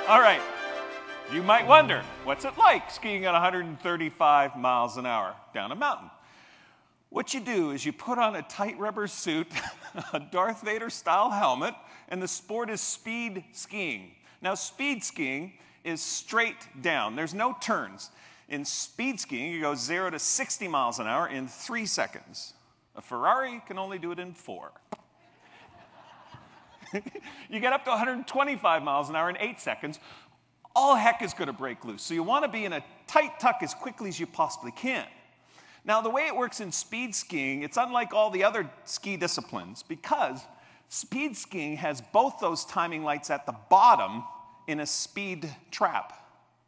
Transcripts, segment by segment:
All right. You might wonder, what's it like skiing at 135 miles an hour down a mountain? What you do is you put on a tight rubber suit, a Darth Vader style helmet, and the sport is speed skiing. Now, speed skiing is straight down. There's no turns. In speed skiing, you go 0 to 60 miles an hour in 3 seconds. A Ferrari can only do it in 4. You get up to 125 miles an hour in 8 seconds. All heck is going to break loose. So you want to be in a tight tuck as quickly as you possibly can. Now, the way it works in speed skiing, it's unlike all the other ski disciplines because speed skiing has both those timing lights at the bottom in a speed trap.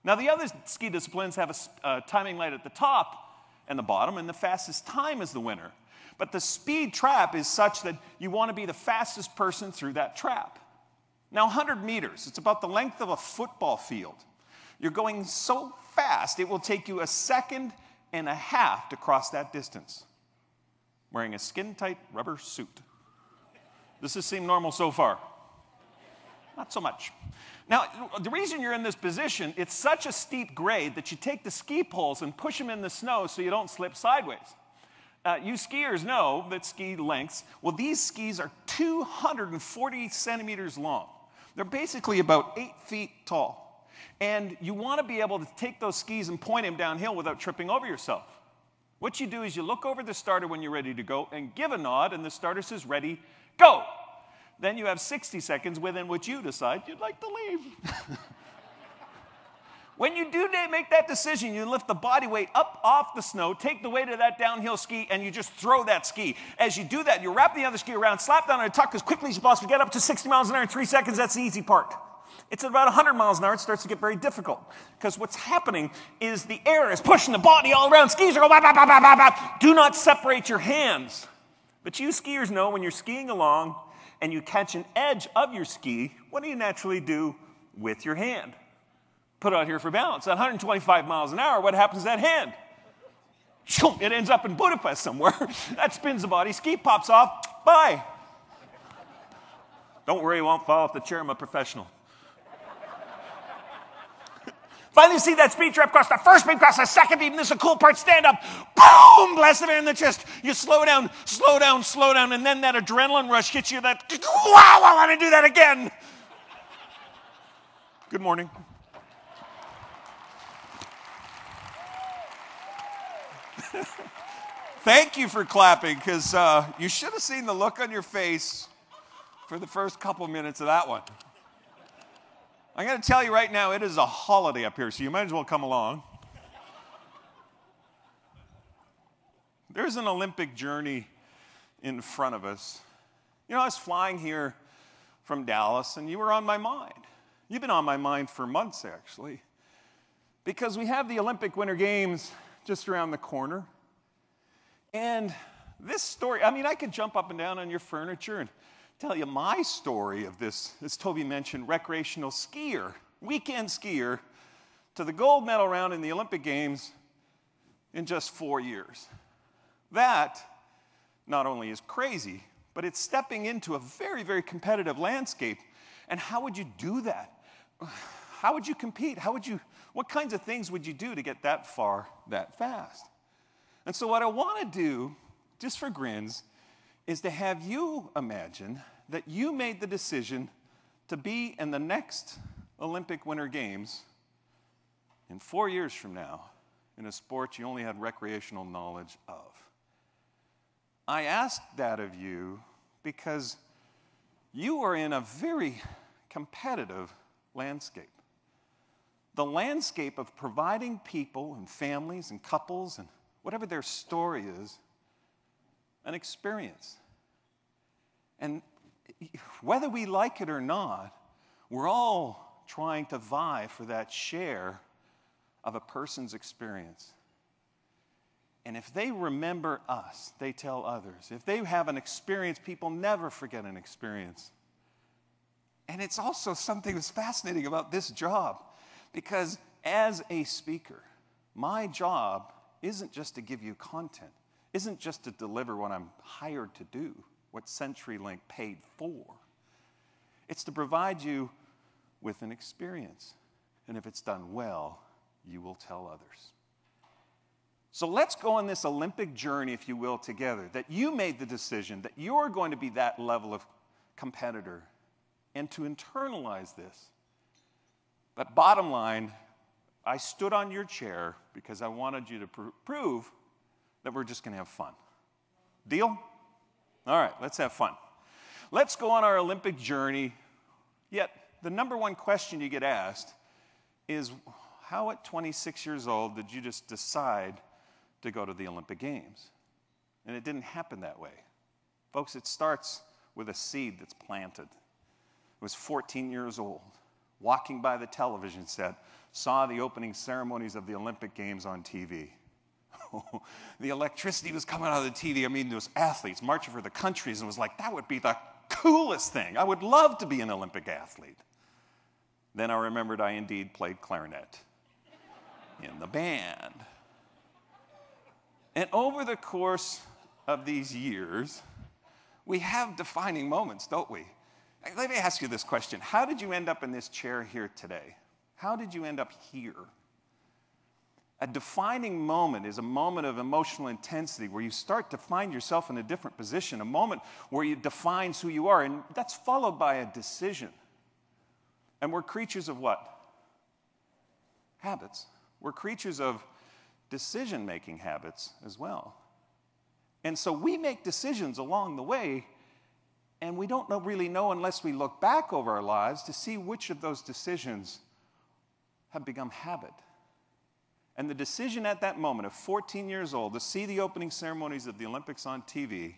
Now, the other ski disciplines have a timing light at the top and the bottom, and the fastest time is the winner. But the speed trap is such that you want to be the fastest person through that trap. Now, 100 meters, it's about the length of a football field. You're going so fast, it will take you 1.5 seconds to cross that distance, wearing a skin-tight rubber suit. Does this seem normal so far? Not so much. Now, the reason you're in this position, it's such a steep grade that you take the ski poles and push them in the snow so you don't slip sideways. You skiers know that ski lengths, well, these skis are 240 centimeters long. They're basically about 8 feet tall. And you want to be able to take those skis and point them downhill without tripping over yourself. What you do is you look over the starter when you're ready to go and give a nod, and the starter says, ready, go. Then you have 60 seconds within which you decide you'd like to leave. When you do make that decision, you lift the body weight up off the snow, take the weight of that downhill ski, and you just throw that ski. As you do that, you wrap the other ski around, slap down on a tuck as quickly as you possibly get up to 60 miles an hour in 3 seconds. That's the easy part. It's at about 100 miles an hour. It starts to get very difficult because what's happening is the air is pushing the body all around. Skis are going, bah, bah, bah, bah, bah, bah. Do not separate your hands. But you skiers know when you're skiing along and you catch an edge of your ski, what do you naturally do with your hand? Put it out here for balance. At 125 miles an hour, what happens to that hand? It ends up in Budapest somewhere. That spins the body. Ski pops off. Bye. Don't worry, you won't fall off the chair. I'm a professional. Finally, you see that speed trap cross the first beam, cross the second beam. This is a cool part. Stand up. Boom! Blast it in the chest. You slow down, slow down, slow down, and then that adrenaline rush hits you. That, wow, I want to do that again. Good morning. Thank you for clapping, because you should have seen the look on your face for the first couple minutes of that one. I'm going to tell you right now, it is a holiday up here, so you might as well come along. There's an Olympic journey in front of us. You know, I was flying here from Dallas, and you were on my mind. You've been on my mind for months, actually, because we have the Olympic Winter Games just around the corner. And this story, I mean, I could jump up and down on your furniture and tell you my story of this, as Toby mentioned, recreational skier, weekend skier, to the gold medal round in the Olympic Games in just 4 years. That not only is crazy, but it's stepping into a very, very competitive landscape. And how would you do that? How would you compete? What kinds of things would you do to get that far, that fast? And so what I want to do, just for grins, is to have you imagine that you made the decision to be in the next Olympic Winter Games in 4 years from now in a sport you only had recreational knowledge of. I ask that of you because you are in a very competitive landscape. The landscape of providing people and families and couples and whatever their story is, an experience. And whether we like it or not, we're all trying to vie for that share of a person's experience. And if they remember us, they tell others. If they have an experience, people never forget an experience. And it's also something that's fascinating about this job, because as a speaker, my job isn't just to give you content, isn't just to deliver what I'm hired to do, what CenturyLink paid for. It's to provide you with an experience. And if it's done well, you will tell others. So let's go on this Olympic journey, if you will, together, that you made the decision that you're going to be that level of competitor, and to internalize this. But bottom line, I stood on your chair because I wanted you to prove that we're just going to have fun. Deal? All right, let's have fun. Let's go on our Olympic journey. Yet, the number one question you get asked is, how at 26 years old did you just decide to go to the Olympic Games? And it didn't happen that way. Folks, it starts with a seed that's planted. I was 14 years old, walking by the television set, saw the opening ceremonies of the Olympic Games on TV. The electricity was coming out of the TV. I mean, there was athletes marching for the countries, and it was like, that would be the coolest thing. I would love to be an Olympic athlete. Then I remembered I indeed played clarinet in the band. And over the course of these years, we have defining moments, don't we? Let me ask you this question. How did you end up in this chair here today? How did you end up here? A defining moment is a moment of emotional intensity where you start to find yourself in a different position, a moment where it defines who you are, and that's followed by a decision. And we're creatures of what? Habits. We're creatures of decision-making habits as well. And so we make decisions along the way, and we don't really know unless we look back over our lives to see which of those decisions have become habit. And the decision at that moment of 14 years old to see the opening ceremonies of the Olympics on TV,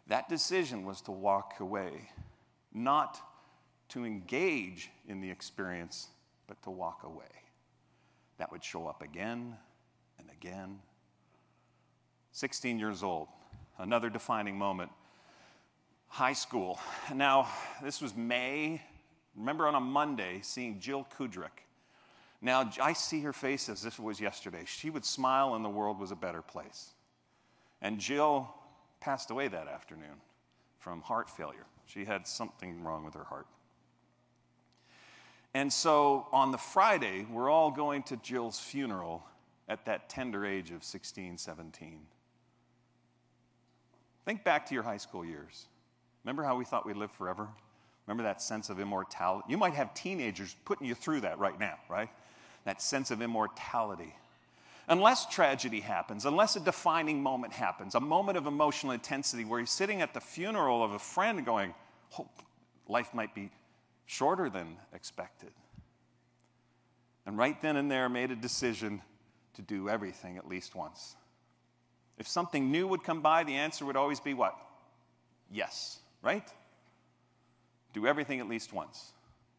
that decision was to walk away, not to engage in the experience, but to walk away. That would show up again and again. 16 years old, another defining moment. High school. Now, this was May. Remember on a Monday, seeing Jill Kudrick. Now, I see her face as if it was yesterday. She would smile and the world was a better place. And Jill passed away that afternoon from heart failure. She had something wrong with her heart. And so on the Friday, we're all going to Jill's funeral at that tender age of 16, 17. Think back to your high school years. Remember how we thought we'd live forever? Remember that sense of immortality? You might have teenagers putting you through that right now, right? That sense of immortality. Unless tragedy happens, unless a defining moment happens, a moment of emotional intensity where you're sitting at the funeral of a friend going, oh, life might be shorter than expected. And right then and there made a decision to do everything at least once. If something new would come by, the answer would always be what? Yes, right? Do everything at least once.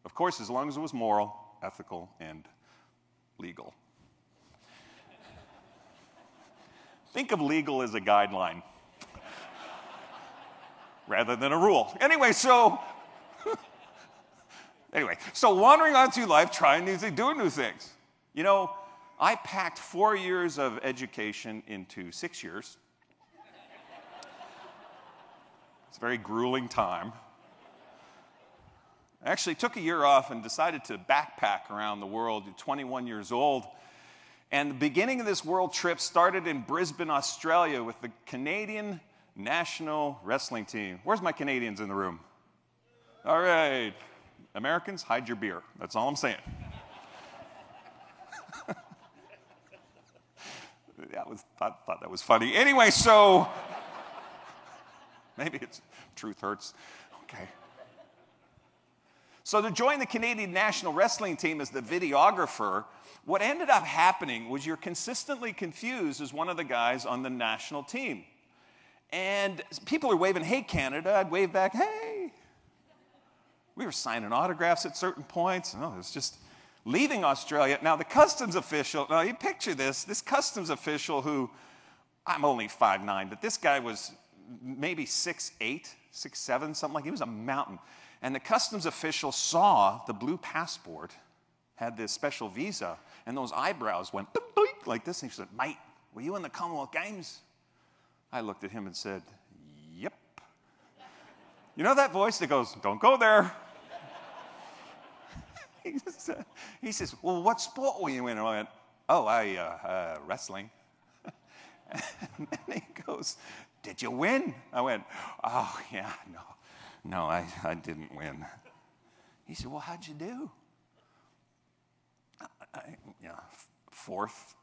Of course, as long as it was moral, ethical, and legal. Think of legal as a guideline rather than a rule. Anyway, so wandering on through life, trying new things, doing new things. You know, I packed 4 years of education into 6 years. It's a very grueling time. I actually took a year off and decided to backpack around the world at 21 years old. And the beginning of this world trip started in Brisbane, Australia with the Canadian national wrestling team. Where's my Canadians in the room? All right. Americans, hide your beer. That's all I'm saying. I thought that was funny. Anyway, so maybe it's truth hurts. Okay. So to join the Canadian national wrestling team as the videographer, what ended up happening was you're consistently confused as one of the guys on the national team. And people are waving, hey, Canada. I'd wave back, hey. We were signing autographs at certain points. Oh, it was just leaving Australia. Now, the customs official, now you picture this customs official who, I'm only 5'9", but this guy was maybe 6'8", 6'7", something like, he was a mountain. And the customs official saw the blue passport, had this special visa, and those eyebrows went boop, boop, like this. And he said, mate, were you in the Commonwealth Games? I looked at him and said, yep. You know that voice that goes, don't go there? He says, well, what sport were you in? And I went, oh, wrestling. And then he goes, did you win? I went, oh, yeah, no, I didn't win. He said, well, how'd you do? Fourth.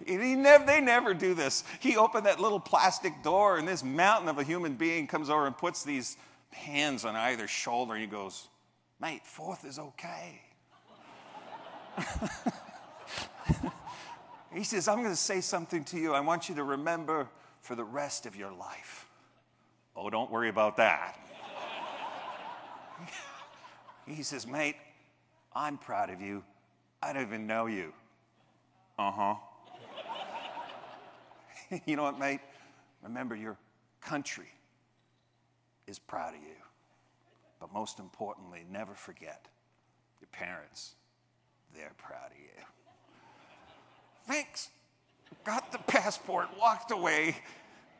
They never do this. He opened that little plastic door, and this mountain of a human being comes over and puts these hands on either shoulder, and he goes, mate, fourth is okay. He says, I'm going to say something to you I want you to remember for the rest of your life. Oh, don't worry about that. He says, mate, I'm proud of you. I don't even know you. Uh-huh. You know what, mate? Remember, your country is proud of you. But most importantly, never forget your parents. They're proud of you. Thanks. Got the passport, walked away,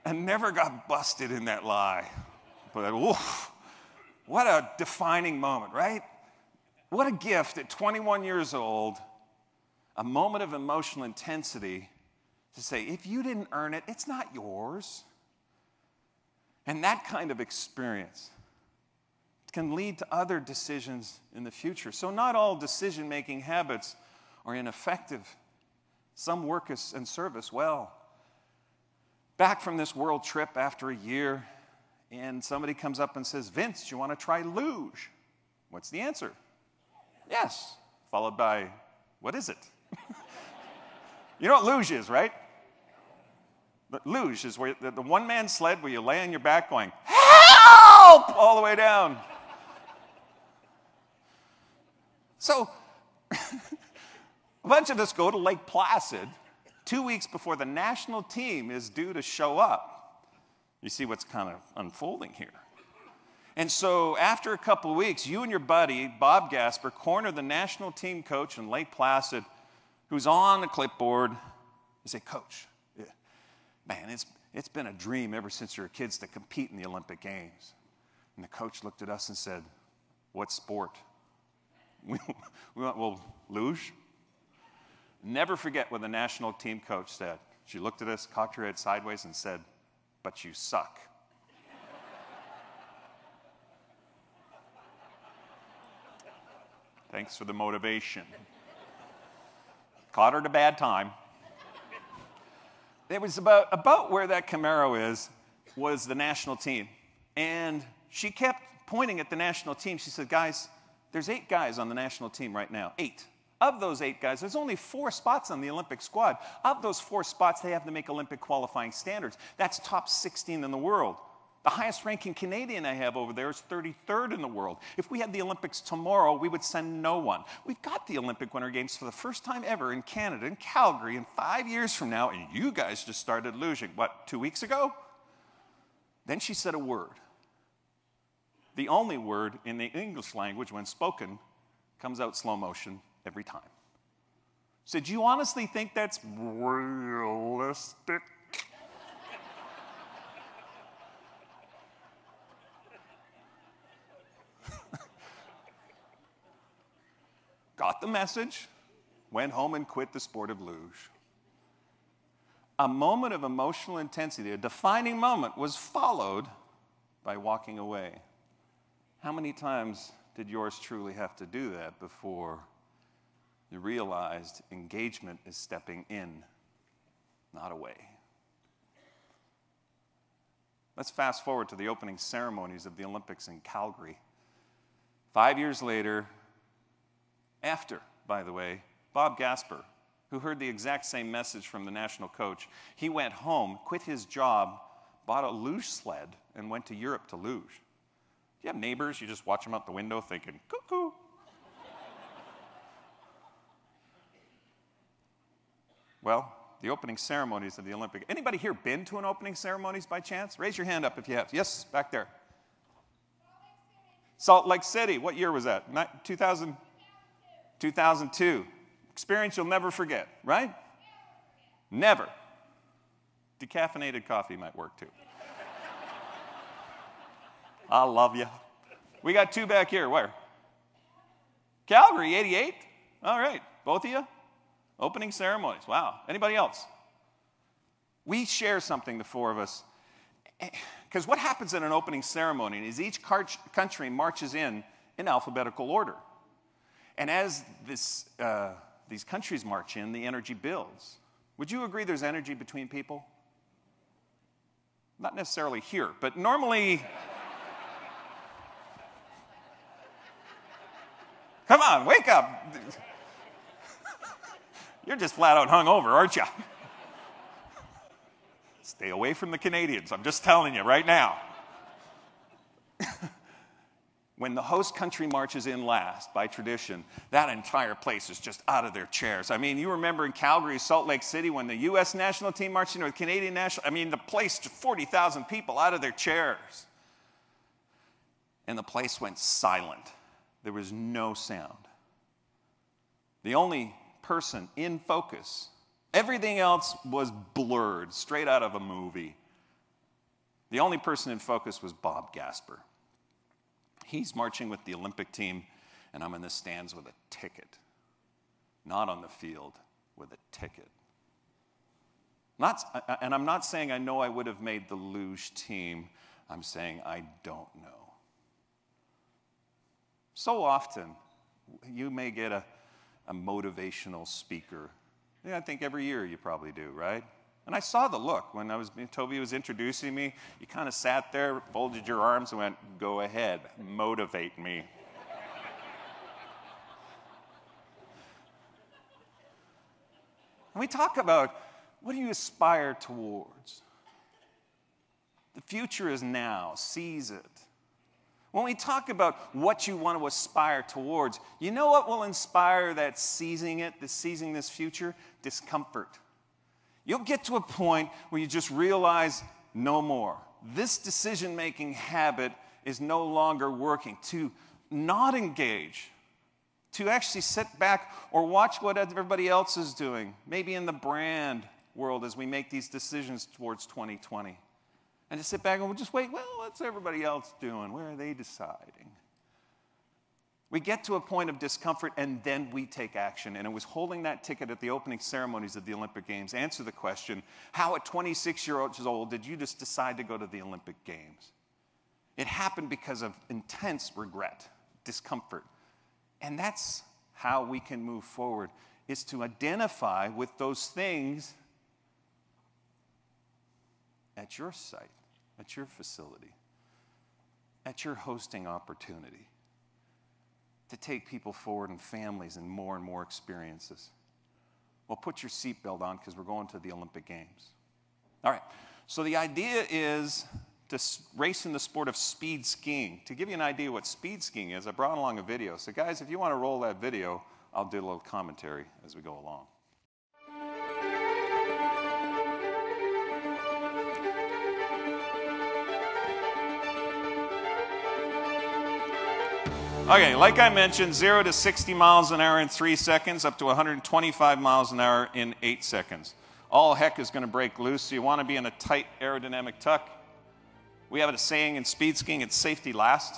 and never got busted in that lie. But oof, what a defining moment, right? What a gift at 21 years old, a moment of emotional intensity to say, if you didn't earn it, it's not yours. And that kind of experience can lead to other decisions in the future. So not all decision-making habits are ineffective. Some work and serve us well. Back from this world trip after a year, and somebody comes up and says, Vince, do you want to try luge? What's the answer? Yes. Followed by, what is it? You know what luge is, right? The luge is where the one-man sled where you lay on your back going, help, all the way down. So, a bunch of us go to Lake Placid 2 weeks before the national team is due to show up. You see what's kind of unfolding here. And so after a couple of weeks, you and your buddy, Bob Gasper, corner the national team coach in Lake Placid, who's on the clipboard. You say, Coach, man, it's been a dream ever since you were kids to compete in the Olympic Games. And the coach looked at us and said, what sport? We went, well, luge. Never forget what the national team coach said. She looked at us, cocked her head sideways, and said, but you suck. Thanks for the motivation. Caught her at a bad time. It was about where that Camaro was the national team. And she kept pointing at the national team. She said, guys, there's 8 guys on the national team right now. 8. Of those 8 guys, there's only 4 spots on the Olympic squad. Of those 4 spots, they have to make Olympic qualifying standards. That's top 16 in the world. The highest ranking Canadian I have over there is 33rd in the world. If we had the Olympics tomorrow, we would send no one. We've got the Olympic Winter Games for the first time ever in Canada, in Calgary, in 5 years from now, and you guys just started luging, what, 2 weeks ago? Then she said a word. The only word in the English language, when spoken, comes out slow motion every time. So do you honestly think that's realistic? Got the message, went home and quit the sport of luge. A moment of emotional intensity, a defining moment, was followed by walking away. How many times did yours truly have to do that before you realized engagement is stepping in, not away? Let's fast forward to the opening ceremonies of the Olympics in Calgary. 5 years later, after, by the way, Bob Gasper, who heard the exact same message from the national coach, he went home, quit his job, bought a luge sled, and went to Europe to luge. Do you have neighbors? You just watch them out the window thinking, cuckoo. Well, the opening ceremonies of the Olympic. Anybody here been to an opening ceremonies by chance? Raise your hand up if you have. Yes, back there. Salt Lake City. What year was that? 2002. Experience you'll never forget, right? Never. Decaffeinated coffee might work too. I love you. We got two back here. Where? Calgary, 88? All right. Both of you? Opening ceremonies. Wow. Anybody else? We share something, the four of us. Because what happens in an opening ceremony is each country marches in alphabetical order. And as these countries march in, the energy builds. Would you agree there's energy between people? Not necessarily here, but normally... Come on, wake up. You're just flat out hungover, aren't you? Stay away from the Canadians. I'm just telling you right now. When the host country marches in last, by tradition, that entire place is just out of their chairs. I mean, you remember in Calgary, Salt Lake City, when the U.S. national team marched in, or the Canadian national, I mean, the place, 40,000 people out of their chairs. And the place went silent. There was no sound. The only person in focus, everything else was blurred, straight out of a movie. The only person in focus was Bob Gasper. He's marching with the Olympic team, and I'm in the stands with a ticket. Not on the field, with a ticket. And I'm not saying I know I would have made the luge team. I'm saying I don't know. So often, you may get a motivational speaker. Yeah, I think every year you probably do, right? And I saw the look when Toby was introducing me. You kind of sat there, folded your arms, and went, "Go ahead, motivate me." And we talk about, what do you aspire towards? The future is now. Seize it. When we talk about what you want to aspire towards, you know what will inspire that seizing this future? Discomfort. You'll get to a point where you just realize no more. This decision-making habit is no longer working. To not engage, to actually sit back or watch what everybody else is doing, maybe in the brand world as we make these decisions towards 2020. And to sit back and we'll just wait, well, what's everybody else doing? Where are they deciding? We get to a point of discomfort, and then we take action. And it was holding that ticket at the opening ceremonies of the Olympic Games. Answer the question, how at 26 years old did you just decide to go to the Olympic Games? It happened because of intense regret, discomfort. And that's how we can move forward, is to identify with those things at your site, at your facility, at your hosting opportunity, to take people forward and families and more experiences. Well, put your seatbelt on because we're going to the Olympic Games. All right, so the idea is to race in the sport of speed skiing. To give you an idea what speed skiing is, I brought along a video. So guys, if you want to roll that video, I'll do a little commentary as we go along. Okay, like I mentioned, 0 to 60 miles an hour in 3 seconds, up to 125 miles an hour in 8 seconds. All heck is going to break loose, so you want to be in a tight aerodynamic tuck. We have a saying in speed skiing, it's safety last.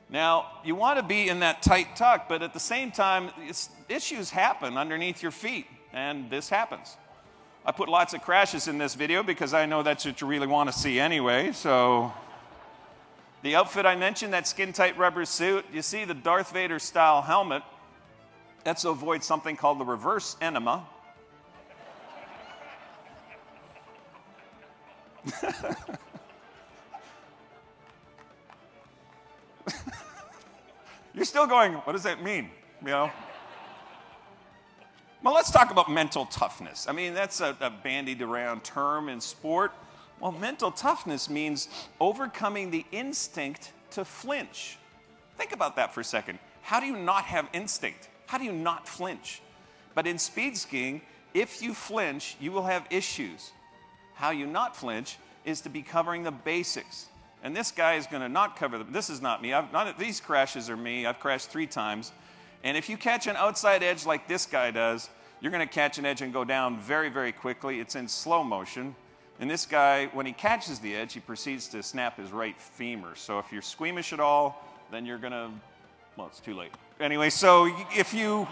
Now, you want to be in that tight tuck, but at the same time, issues happen underneath your feet, and this happens. I put lots of crashes in this video because I know that's what you really want to see anyway. So the outfit I mentioned, that skin-tight rubber suit, you see the Darth Vader style helmet. That's to avoid something called the reverse enema. You're still going, what does that mean? You know? Well, let's talk about mental toughness. I mean, that's a bandied around term in sport. Well, mental toughness means overcoming the instinct to flinch. Think about that for a second. How do you not have instinct? How do you not flinch? But in speed skiing, if you flinch, you will have issues. How you not flinch is to be covering the basics. And this guy is going to not cover this is not me. These crashes are me. I've crashed 3 times. And if you catch an outside edge like this guy does, you're going to catch an edge and go down very, very quickly. It's in slow motion. And this guy, when he catches the edge, he proceeds to snap his right femur. So if you're squeamish at all, then you're going to, well, it's too late. Anyway, so if you,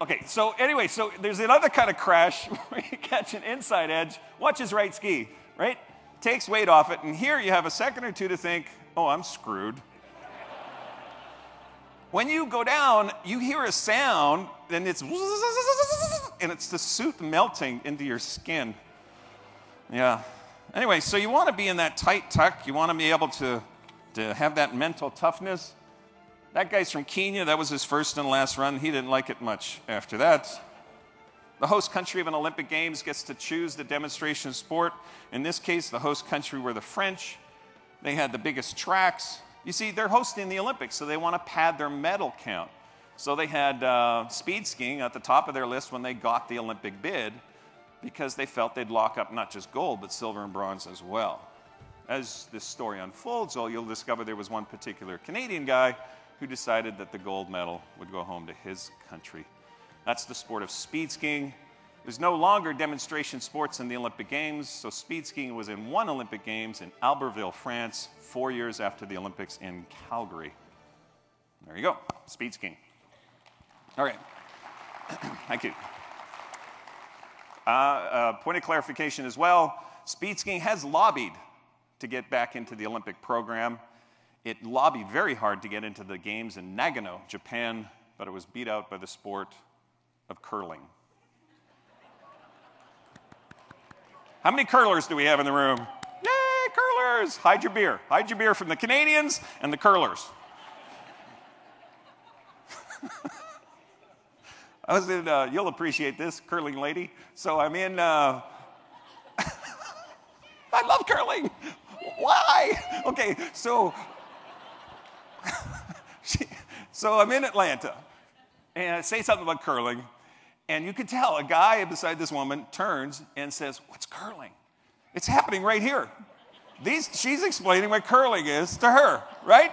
okay, so anyway, so there's another kind of crash where you catch an inside edge, watch his right ski, right? Takes weight off it, and here you have a second or two to think, oh, I'm screwed. When you go down, you hear a sound, and it's the suit melting into your skin. Yeah. Anyway, so you want to be in that tight tuck. You want to be able to have that mental toughness. That guy's from Kenya. That was his first and last run. He didn't like it much after that. The host country of an Olympic Games gets to choose the demonstration sport. In this case, the host country were the French. They had the biggest tracks. You see, they're hosting the Olympics, so they want to pad their medal count. So they had speed skiing at the top of their list when they got the Olympic bid, because they felt they'd lock up not just gold, but silver and bronze as well. As this story unfolds, you'll discover there was one particular Canadian guy who decided that the gold medal would go home to his country. That's the sport of speed skiing. There's no longer demonstration sports in the Olympic Games, so speed skiing was in one Olympic Games in Albertville, France, 4 years after the Olympics in Calgary. There you go, speed skiing. All right, thank you. Point of clarification as well, speed skiing has lobbied to get back into the Olympic program. It lobbied very hard to get into the games in Nagano, Japan, but it was beat out by the sport of curling. How many curlers do we have in the room? Yay, curlers! Hide your beer. Hide your beer from the Canadians and the curlers. I was in, you'll appreciate this, curling lady. So I'm in, I love curling. Why? Okay, so, so I'm in Atlanta, and I say something about curling, and you can tell a guy beside this woman turns and says, what's curling? It's happening right here. She's explaining what curling is to her, right?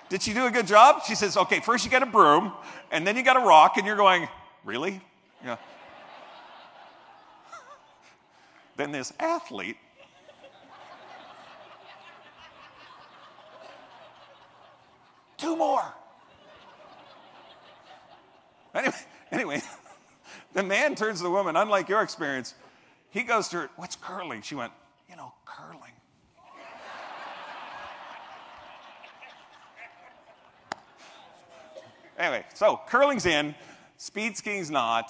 Did she do a good job? She says, okay, first you get a broom, and then you got a rock, and you're going, really? Yeah. Then this athlete two more. Anyway, the man turns to the woman, unlike your experience. He goes to her, what's curling? She went, you know, curling. Anyway, so curling's in, speed skiing's not,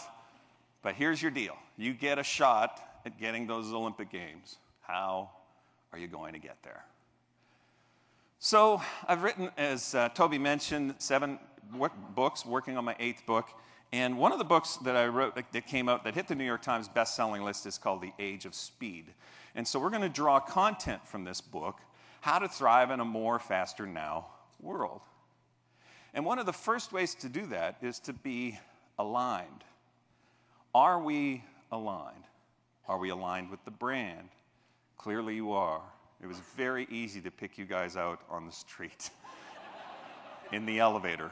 but here's your deal. You get a shot at getting those Olympic Games. How are you going to get there? So I've written, as Toby mentioned, 7 books, working on my 8th book. And one of the books that I wrote that came out that hit the New York Times best-selling list is called The Age of Speed. And so we're going to draw content from this book, How to Thrive in a More Faster Now World. And one of the first ways to do that is to be aligned. Are we aligned? Are we aligned with the brand? Clearly you are. It was very easy to pick you guys out on the street, in the elevator.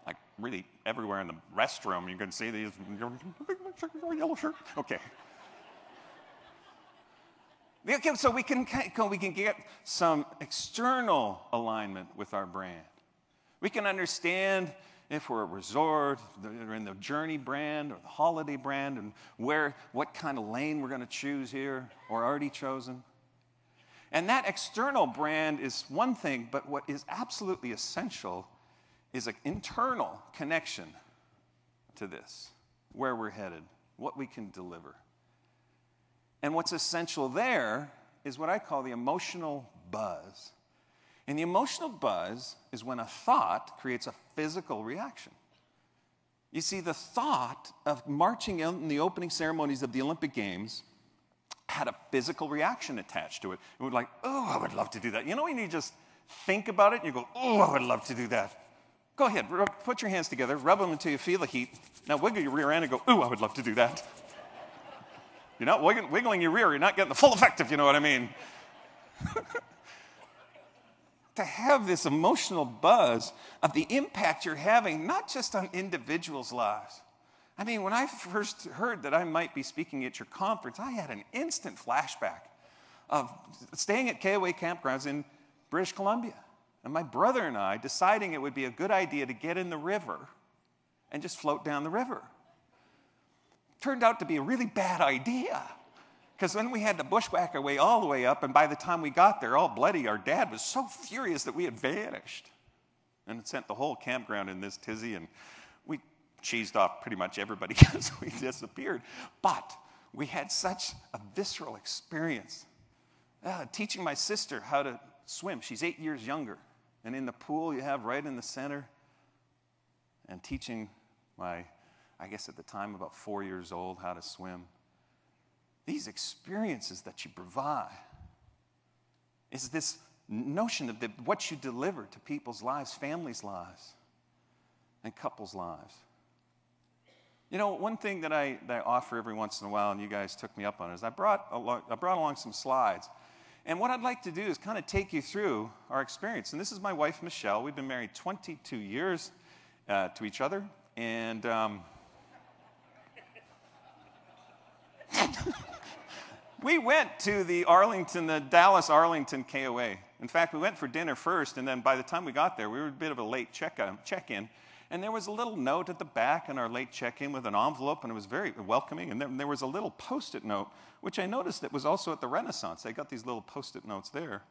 Like really everywhere in the restroom, you can see these, yellow shirt. Okay. Okay, so we can get some external alignment with our brand. We can understand if we're a resort, or in the Journey brand, or the Holiday brand, and what kind of lane we're going to choose here, or already chosen. And that external brand is one thing, but what is absolutely essential is an internal connection to this, where we're headed, what we can deliver. And what's essential there is what I call the emotional buzz. And the emotional buzz is when a thought creates a physical reaction. You see, the thought of marching in the opening ceremonies of the Olympic Games had a physical reaction attached to it. It was like, oh, I would love to do that. You know when you just think about it and you go, oh, I would love to do that. Go ahead, put your hands together, rub them until you feel the heat. Now wiggle your rear end and go, oh, I would love to do that. You're not wiggling your rear, you're not getting the full effect, if you know what I mean. To have this emotional buzz of the impact you're having, not just on individuals' lives, I mean, when I first heard that I might be speaking at your conference, I had an instant flashback of staying at KOA campgrounds in British Columbia. And my brother and I deciding it would be a good idea to get in the river and just float down the river. Turned out to be a really bad idea. Because then we had to bushwhack our way all the way up, and by the time we got there, all bloody, our dad was so furious that we had vanished. And it sent the whole campground in this tizzy, and we cheesed off pretty much everybody because we disappeared. But we had such a visceral experience. Teaching my sister how to swim. She's 8 years younger. And in the pool you have right in the center. And teaching my, I guess at the time about 4 years old, how to swim. These experiences that you provide is this notion of what you deliver to people's lives, families' lives, and couples' lives. You know, one thing that I offer every once in a while, and you guys took me up on it, is I brought along some slides. And what I'd like to do is kind of take you through our experience. And this is my wife, Michelle. We've been married 22 years to each other. And we went to the Dallas-Arlington KOA. In fact, we went for dinner first, and then by the time we got there, we were a bit of a late check-in. And there was a little note at the back in our late check-in with an envelope, and it was very welcoming. And then there was a little Post-it note, which I noticed that was also at the Renaissance. They got these little Post-it notes there.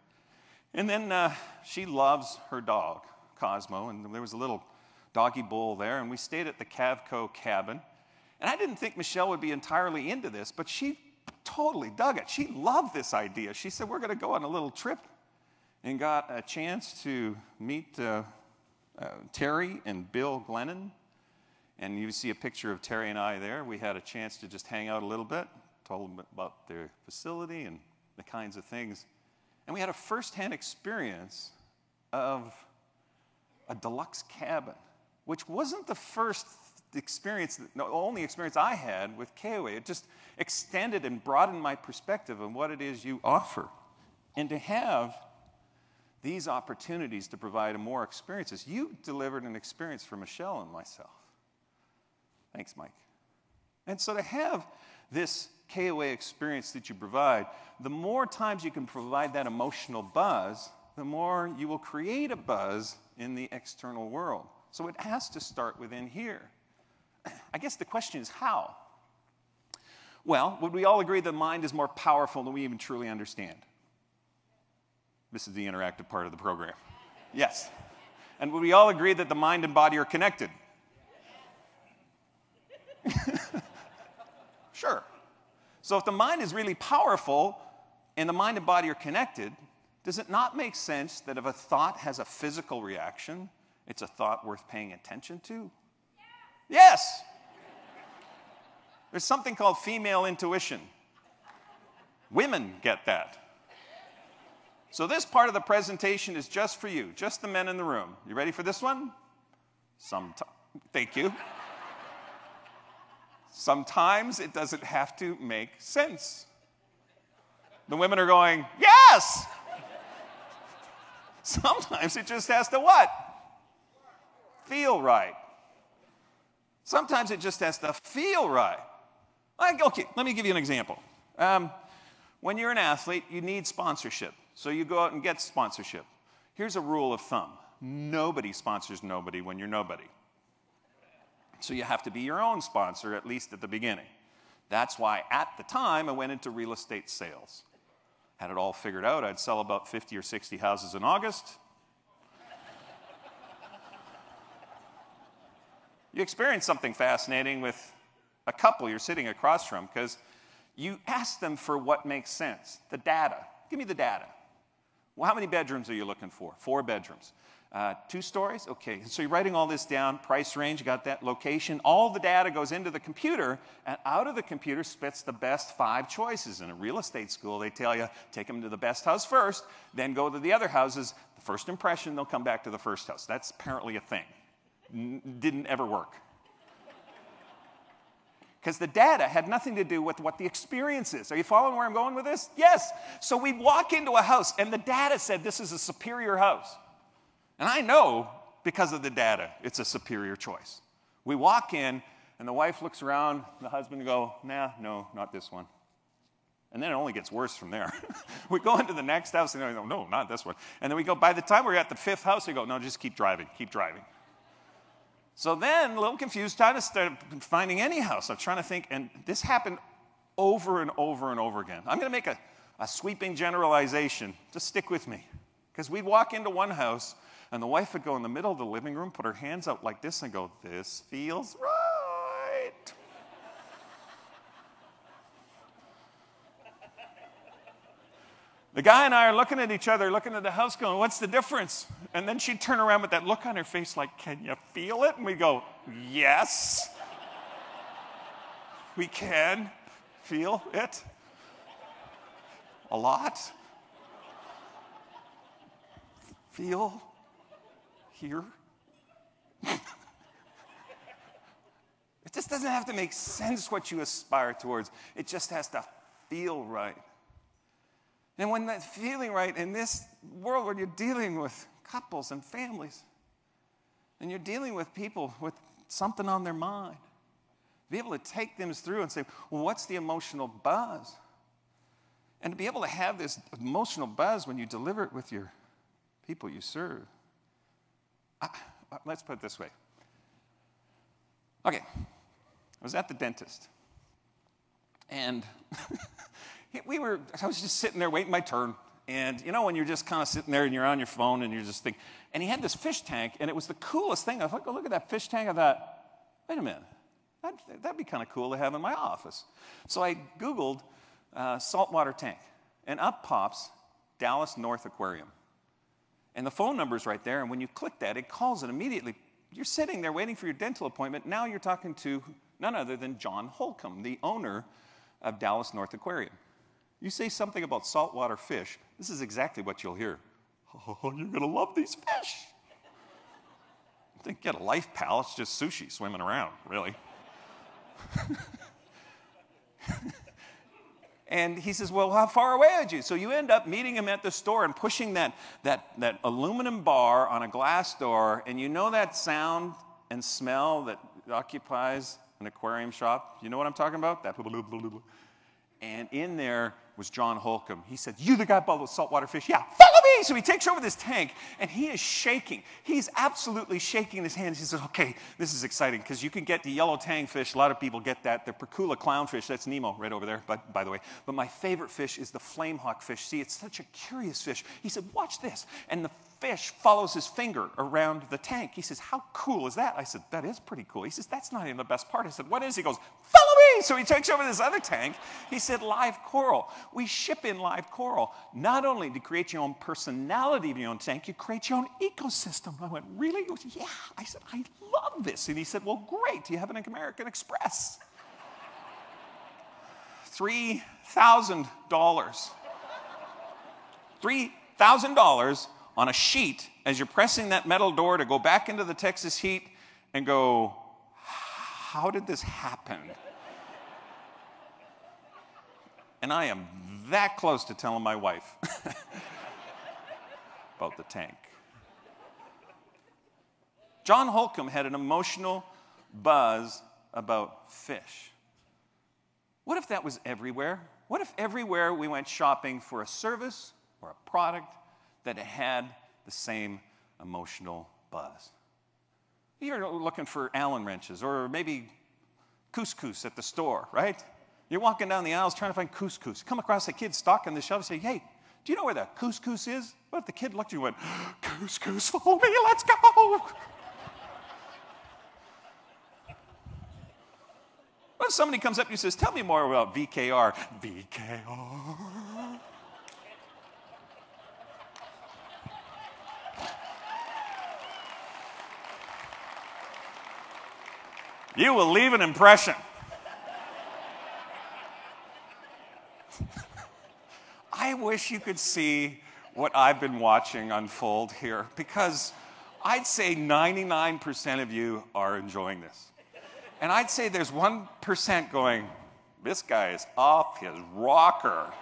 And then she loves her dog, Cosmo, and there was a little doggy bowl there, and we stayed at the Cavco cabin. And I didn't think Michelle would be entirely into this, but she totally dug it. She loved this idea. She said, we're going to go on a little trip, and got a chance to meet Terry and Bill Glennon. And you see a picture of Terry and I there. We had a chance to just hang out a little bit, told them about their facility and the kinds of things. And we had a firsthand experience of a deluxe cabin, which wasn't the first experience, the only experience I had with KOA. It just extended and broadened my perspective on what it is you offer. And to have these opportunities to provide more experiences. You delivered an experience for Michelle and myself. Thanks, Mike. And so to have this KOA experience that you provide, the more times you can provide that emotional buzz, the more you will create a buzz in the external world. So it has to start within here. I guess the question is how? Well, would we all agree the mind is more powerful than we even truly understand? This is the interactive part of the program. Yes. And would we all agree that the mind and body are connected? Sure. So if the mind is really powerful and the mind and body are connected, does it not make sense that if a thought has a physical reaction, it's a thought worth paying attention to? Yes. There's something called female intuition. Women get that. So this part of the presentation is just for you, just the men in the room. You ready for this one? Thank you. Sometimes it doesn't have to make sense. The women are going, yes! Sometimes it just has to what? Feel right. Sometimes it just has to feel right. Okay, let me give you an example. When you're an athlete, you need sponsorship. So you go out and get sponsorship. Here's a rule of thumb. Nobody sponsors nobody when you're nobody. So you have to be your own sponsor, at least at the beginning. That's why at the time I went into real estate sales. Had it all figured out. I'd sell about 50 or 60 houses in August. You experience something fascinating with a couple you're sitting across from because you ask them for what makes sense, the data. Give me the data. Well, how many bedrooms are you looking for? 4 bedrooms. 2 stories? Okay, so you're writing all this down, price range, you got that location. All the data goes into the computer, and out of the computer spits the best 5 choices. In a real estate school, they tell you, take them to the best house first, then go to the other houses. The first impression, they'll come back to the first house. That's apparently a thing. Didn't ever work. Because the data had nothing to do with what the experience is. Are you following where I'm going with this? Yes. So we walk into a house, and the data said this is a superior house. And I know, because of the data, it's a superior choice. We walk in, And the wife looks around, the husband go, nah, no, not this one. And then it only gets worse from there. We go into the next house, and they go, no, not this one. And then we go, by the time we're at the 5th house, we go, no, just keep driving, keep driving. So then, a little confused, trying to start finding any house. I'm trying to think, and this happened over and over and over again. I'm going to make a sweeping generalization. Just stick with me. Because we'd walk into one house, and the wife would go in the middle of the living room, put her hands out like this, and go, this feels right. The guy and I are looking at each other, looking at the house, going, what's the difference? And then she'd turn around with that look on her face like, can you feel it? And we go, yes. We can feel it. A lot. Feel here. It just doesn't have to make sense what you aspire towards. It just has to feel right. And when that's feeling right in this world where you're dealing with couples and families, and you're dealing with people with something on their mind, be able to take them through and say, well, what's the emotional buzz? And to be able to have this emotional buzz when you deliver it with your people you serve. Let's put it this way. Okay, I was at the dentist, and I was just sitting there waiting my turn. And you know when you're just kind of sitting there and you're on your phone and you're just thinking, and he had this fish tank, and it was the coolest thing. I thought, oh, look at that fish tank. I thought, wait a minute, that'd be kind of cool to have in my office. So I Googled saltwater tank, and up pops Dallas North Aquarium. And the phone number's right there, and when you click that, it calls it immediately. You're sitting there waiting for your dental appointment. Now you're talking to none other than John Holcomb, the owner of Dallas North Aquarium. You say something about saltwater fish, this is exactly what you'll hear. Oh, you're going to love these fish. I think get a life, pal. It's just sushi swimming around, really. And he says, well, how far away are you? So you end up meeting him at the store and pushing that aluminum bar on a glass door, and you know that sound and smell that occupies an aquarium shop? You know what I'm talking about? That blah, blah, blah, blah. And in there was John Holcomb. He said, you the guy about the saltwater fish? Yeah, follow me. So he takes over this tank, and he is shaking. He's absolutely shaking his hands. He says, okay, this is exciting, because you can get the yellow tang fish. A lot of people get that. The Percula clownfish, that's Nemo right over there, by the way. But my favorite fish is the flamehawk fish. See, it's such a curious fish. He said, watch this. And the fish follows his finger around the tank. He says, how cool is that? I said, that is pretty cool. He says, that's not even the best part. I said, what is? He goes, follow me. So he takes over this other tank. He said, live coral. We ship in live coral. Not only to create your own personality of your own tank, you create your own ecosystem. I went, really? He goes, yeah. I said, I love this. And he said, well, great. Do you have an American Express? $3,000. $3,000 on a sheet as you're pressing that metal door to go back into the Texas heat and go, how did this happen? And I am that close to telling my wife about the tank. John Holcomb had an emotional buzz about fish. What if that was everywhere? What if everywhere we went shopping for a service or a product that had the same emotional buzz? You're looking for Allen wrenches or maybe couscous at the store, right? You're walking down the aisles trying to find couscous. You come across a kid stocking the shelf and say, hey, do you know where that couscous is? What if the kid looked at you and went, couscous, follow me, let's go. What if somebody comes up to you and says, tell me more about VKR? VKR. You will leave an impression. I wish you could see what I've been watching unfold here, because I'd say 99% of you are enjoying this. And I'd say there's 1% going, this guy is off his rocker.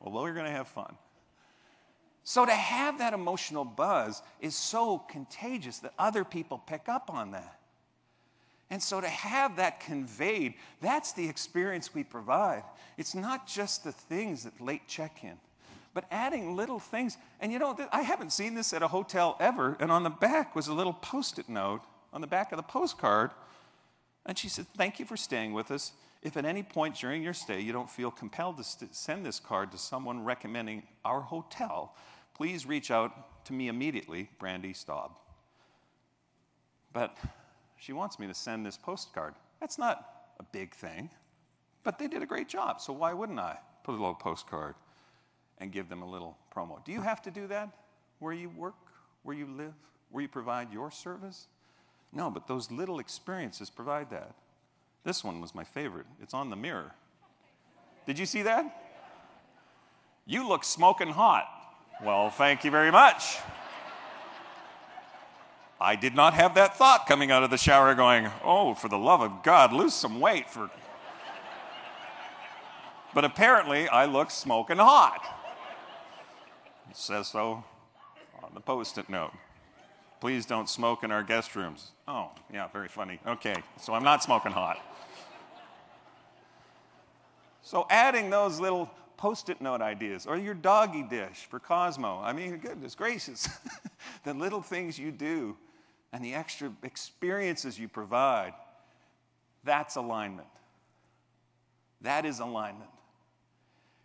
Well, we're going to have fun. So to have that emotional buzz is so contagious that other people pick up on that. And so to have that conveyed, that's the experience we provide. It's not just the things that late check-in, but adding little things. And you know, I haven't seen this at a hotel ever, and on the back was a little Post-it note on the back of the postcard. And she said, "Thank you for staying with us. If at any point during your stay you don't feel compelled to send this card to someone recommending our hotel, please reach out to me immediately, Brandy Staub." But she wants me to send this postcard. That's not a big thing, but they did a great job, so why wouldn't I put a little postcard and give them a little promo? Do you have to do that where you work, where you live, where you provide your service? No, but those little experiences provide that. This one was my favorite. It's on the mirror. Did you see that? "You look smoking hot." Well, thank you very much. I did not have that thought coming out of the shower going, "Oh, for the love of God, lose some weight." But apparently, I look smoking hot. It says so on the Post-it note. "Please don't smoke in our guest rooms." Oh, yeah, very funny. Okay, so I'm not smoking hot. So adding those little Post-it note ideas, or your doggy dish for Cosmo. I mean, goodness gracious. The little things you do and the extra experiences you provide, that's alignment. That is alignment.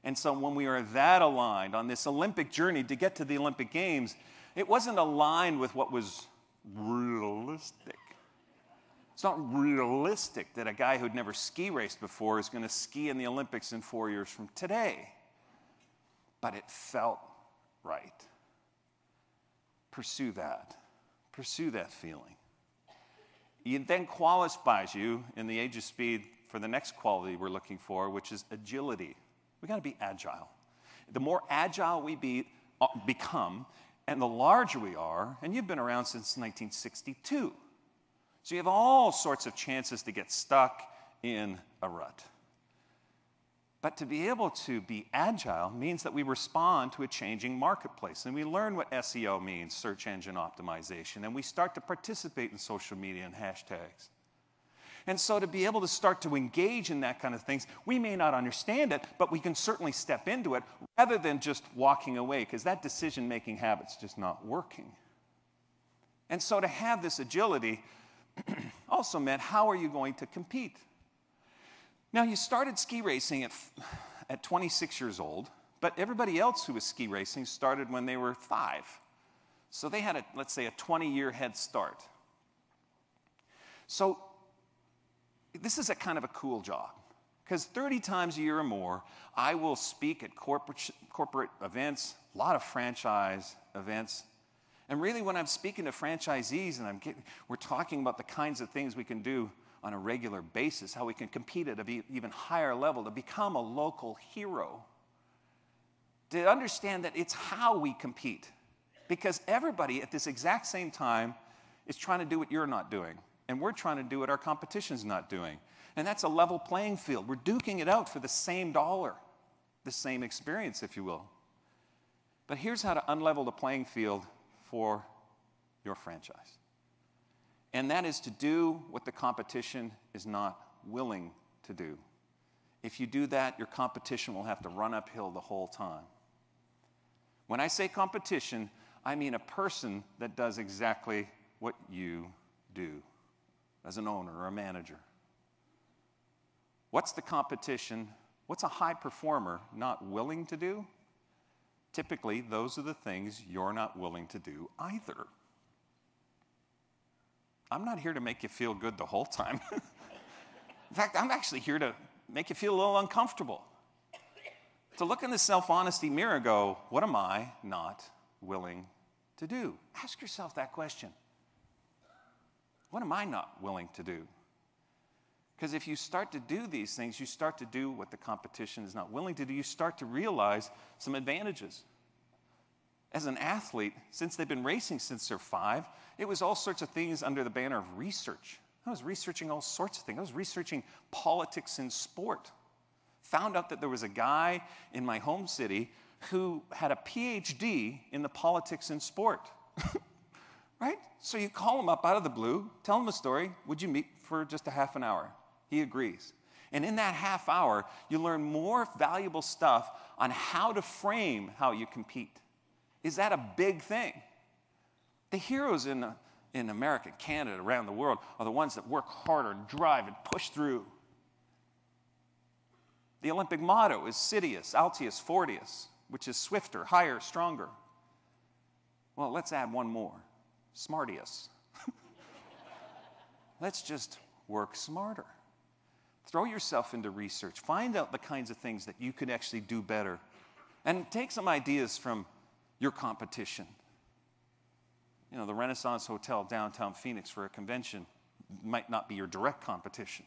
And so when we are that aligned on this Olympic journey to get to the Olympic Games, it wasn't aligned with what was realistic. It's not realistic that a guy who'd never ski raced before is going to ski in the Olympics in 4 years from today. But it felt right. Pursue that. Pursue that feeling. It then qualifies you in the age of speed for the next quality we're looking for, which is agility. We got to be agile. The more agile we become, and the larger we are, and you've been around since 1962. So you have all sorts of chances to get stuck in a rut. But to be able to be agile means that we respond to a changing marketplace. And we learn what SEO means, search engine optimization, and we start to participate in social media and hashtags. And so to be able to start to engage in that kind of things, we may not understand it, but we can certainly step into it rather than just walking away, because that decision-making habit's just not working. And so to have this agility also meant, how are you going to compete? Now, you started ski racing at 26 years old, but everybody else who was ski racing started when they were 5. So they had, let's say, a 20-year head start. So this is a kind of a cool job, because 30 times a year or more, I will speak at corporate events, a lot of franchise events. And really, when I'm speaking to franchisees and we're talking about the kinds of things we can do on a regular basis, how we can compete at an even higher level to become a local hero, to understand that it's how we compete. Because everybody at this exact same time is trying to do what you're not doing. And we're trying to do what our competition's not doing. And that's a level playing field. We're duking it out for the same dollar, the same experience, if you will. But here's how to unlevel the playing field for your franchise. And that is to do what the competition is not willing to do. If you do that, your competition will have to run uphill the whole time. When I say competition, I mean a person that does exactly what you do as an owner or a manager. What's the competition? What's a high performer not willing to do? Typically, those are the things you're not willing to do either. I'm not here to make you feel good the whole time. In fact, I'm actually here to make you feel a little uncomfortable. To look in the self-honesty mirror and go, what am I not willing to do? Ask yourself that question. What am I not willing to do? Because if you start to do these things, you start to do what the competition is not willing to do, you start to realize some advantages. As an athlete, since they've been racing since they're 5, it was all sorts of things under the banner of research. I was researching all sorts of things. I was researching politics in sport. Found out that there was a guy in my home city who had a PhD in the politics in sport. Right? So you call him up out of the blue, tell him a story. Would you meet for just a half an hour? He agrees. And in that half hour, you learn more valuable stuff on how to frame how you compete. Is that a big thing? The heroes in America, Canada, around the world are the ones that work harder, drive, and push through. The Olympic motto is Citius, Altius, Fortius, which is swifter, higher, stronger. Well, let's add one more. Smartius. Let's just work smarter. Throw yourself into research. Find out the kinds of things that you could actually do better. And take some ideas from your competition. You know, the Renaissance Hotel downtown Phoenix for a convention might not be your direct competition.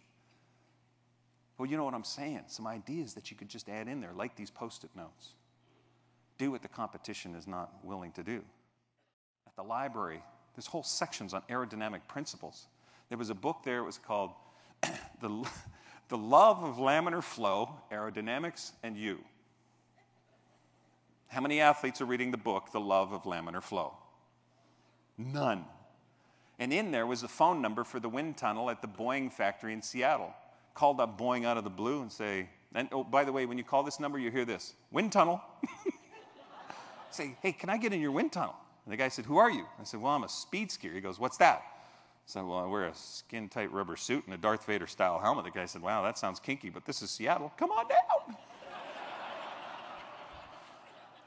Well, you know what I'm saying. Some ideas that you could just add in there, like these Post-it notes. Do what the competition is not willing to do. At the library, there's whole sections on aerodynamic principles. There was a book there, it was called The Love of Laminar Flow, Aerodynamics, and You. How many athletes are reading the book, The Love of Laminar Flow? None. And in there was a phone number for the wind tunnel at the Boeing factory in Seattle. Called up Boeing out of the blue and say, and oh, by the way, when you call this number, you hear this, wind tunnel. Say, hey, can I get in your wind tunnel? And the guy said, who are you? I said, well, I'm a speed skier. He goes, what's that? I said, well, I wear a skin-tight rubber suit and a Darth Vader-style helmet. The guy said, wow, that sounds kinky, but this is Seattle. Come on down.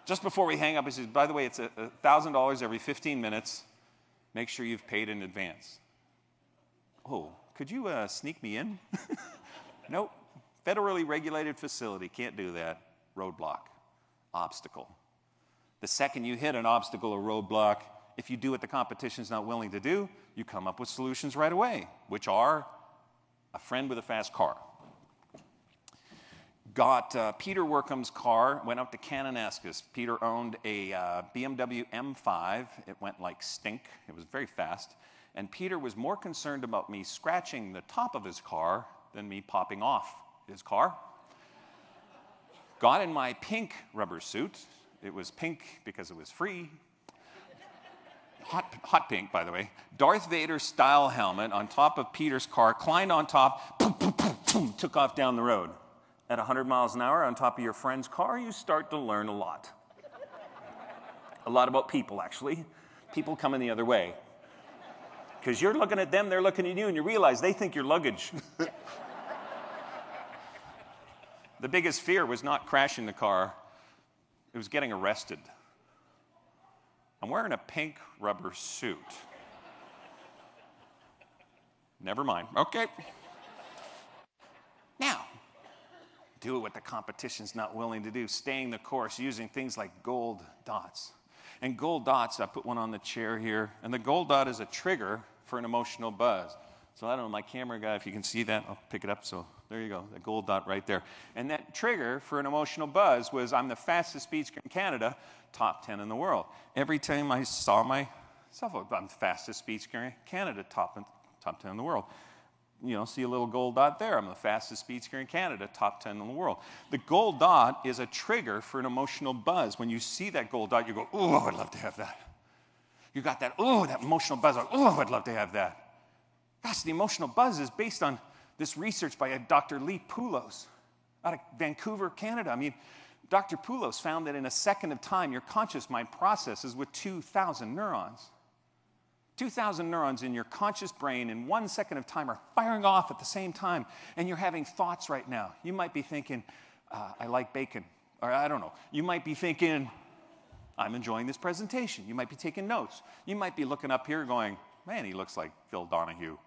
Just before we hang up, he says, by the way, it's $1,000 every 15 minutes. Make sure you've paid in advance. Oh, could you sneak me in? Nope. Federally regulated facility. Can't do that. Roadblock. Obstacle. The second you hit an obstacle or roadblock, if you do what the competition's not willing to do, you come up with solutions right away, which are a friend with a fast car. Got Peter Workham's car, went up to Kananaskis. Peter owned a BMW M5. It went like stink. It was very fast. And Peter was more concerned about me scratching the top of his car than me popping off his car. Got in my pink rubber suit. It was pink because it was free. Hot pink, by the way. Darth Vader style helmet on top of Peter's car, climbed on top, boom, boom, boom, boom, took off down the road. At 100 miles an hour on top of your friend's car, you start to learn a lot. A lot about people, actually. People coming the other way. Because you're looking at them, they're looking at you, and you realize they think you're luggage. The biggest fear was not crashing the car. It was getting arrested. I'm wearing a pink rubber suit. Never mind. Okay. Now, do what the competition's not willing to do. Staying the course using things like gold dots. And gold dots, I put one on the chair here, and the gold dot is a trigger for an emotional buzz. So I don't know, my camera guy, if you can see that, I'll pick it up. So there you go, the gold dot right there. And that trigger for an emotional buzz was, I'm the fastest speaker in Canada, top 10 in the world. Every time I saw myself, I'm the fastest speaker in Canada, top 10 in the world. You know, see a little gold dot there. I'm the fastest speaker in Canada, top 10 in the world. The gold dot is a trigger for an emotional buzz. When you see that gold dot, you go, oh, I'd love to have that. You got that, oh, that emotional buzz. Oh, I'd love to have that. Gosh, the emotional buzz is based on this research by Dr. Lee Poulos out of Vancouver, Canada. I mean, Dr. Poulos found that in a second of time, your conscious mind processes with 2,000 neurons. 2,000 neurons in your conscious brain in 1 second of time are firing off at the same time, and you're having thoughts right now. You might be thinking, I like bacon, or I don't know. You might be thinking, I'm enjoying this presentation. You might be taking notes. You might be looking up here going, man, he looks like Phil Donahue.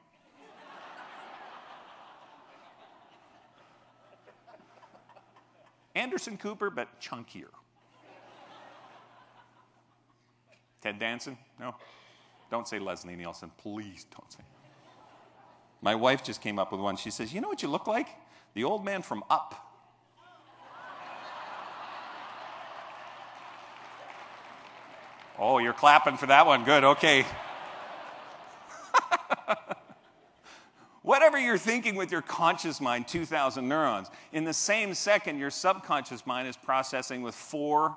Anderson Cooper, but chunkier. Ted Danson? No. Don't say Leslie Nielsen. Please don't say. My wife just came up with one. She says, you know what you look like? The old man from Up. Oh, you're clapping for that one. Good, okay. Whatever you're thinking with your conscious mind, 2,000 neurons. In the same second, your subconscious mind is processing with 4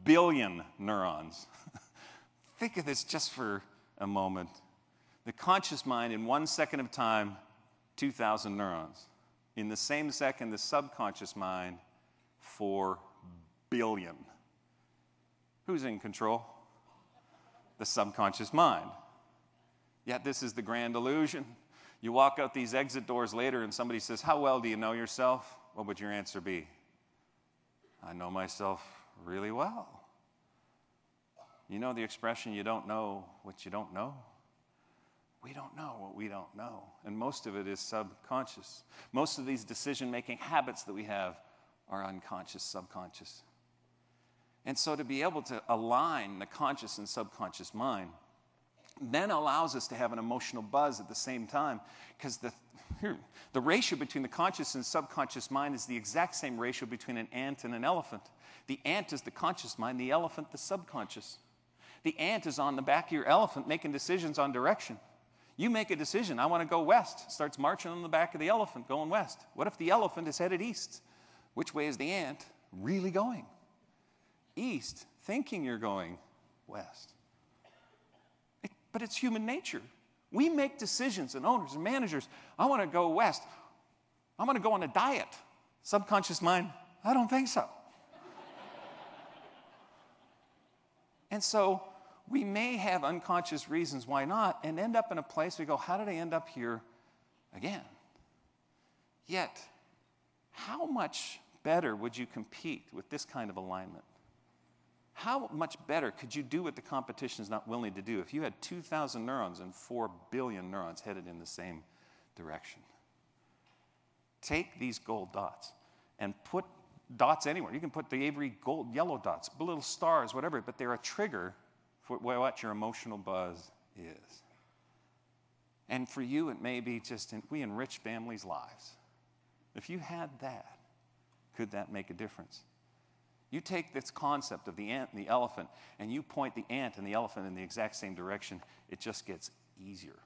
billion neurons. Think of this just for a moment. The conscious mind, in 1 second of time, 2,000 neurons. In the same second, the subconscious mind, 4 billion. Who's in control? The subconscious mind. Yet this is the grand illusion. You walk out these exit doors later and somebody says, how well do you know yourself? What would your answer be? I know myself really well. You know the expression, you don't know what you don't know? We don't know what we don't know. And most of it is subconscious. Most of these decision-making habits that we have are unconscious, subconscious. And so to be able to align the conscious and subconscious mind then allows us to have an emotional buzz at the same time, because the ratio between the conscious and subconscious mind is the exact same ratio between an ant and an elephant. The ant is the conscious mind, the elephant the subconscious. The ant is on the back of your elephant making decisions on direction. You make a decision, I want to go west, starts marching on the back of the elephant going west. What if the elephant is headed east? Which way is the ant really going? East, thinking you're going west. But it's human nature. We make decisions, and owners and managers, I want to go west. I want to go on a diet. Subconscious mind, I don't think so. And so we may have unconscious reasons why not, and end up in a place we go, how did I end up here again? Yet, how much better would you compete with this kind of alignment? How much better could you do what the competition is not willing to do if you had 2,000 neurons and 4 billion neurons headed in the same direction? Take these gold dots and put dots anywhere. You can put the Avery gold, yellow dots, little stars, whatever, but they're a trigger for what your emotional buzz is. And for you, it may be just we enrich families' lives. If you had that, could that make a difference? You take this concept of the ant and the elephant, and you point the ant and the elephant in the exact same direction, it just gets easier.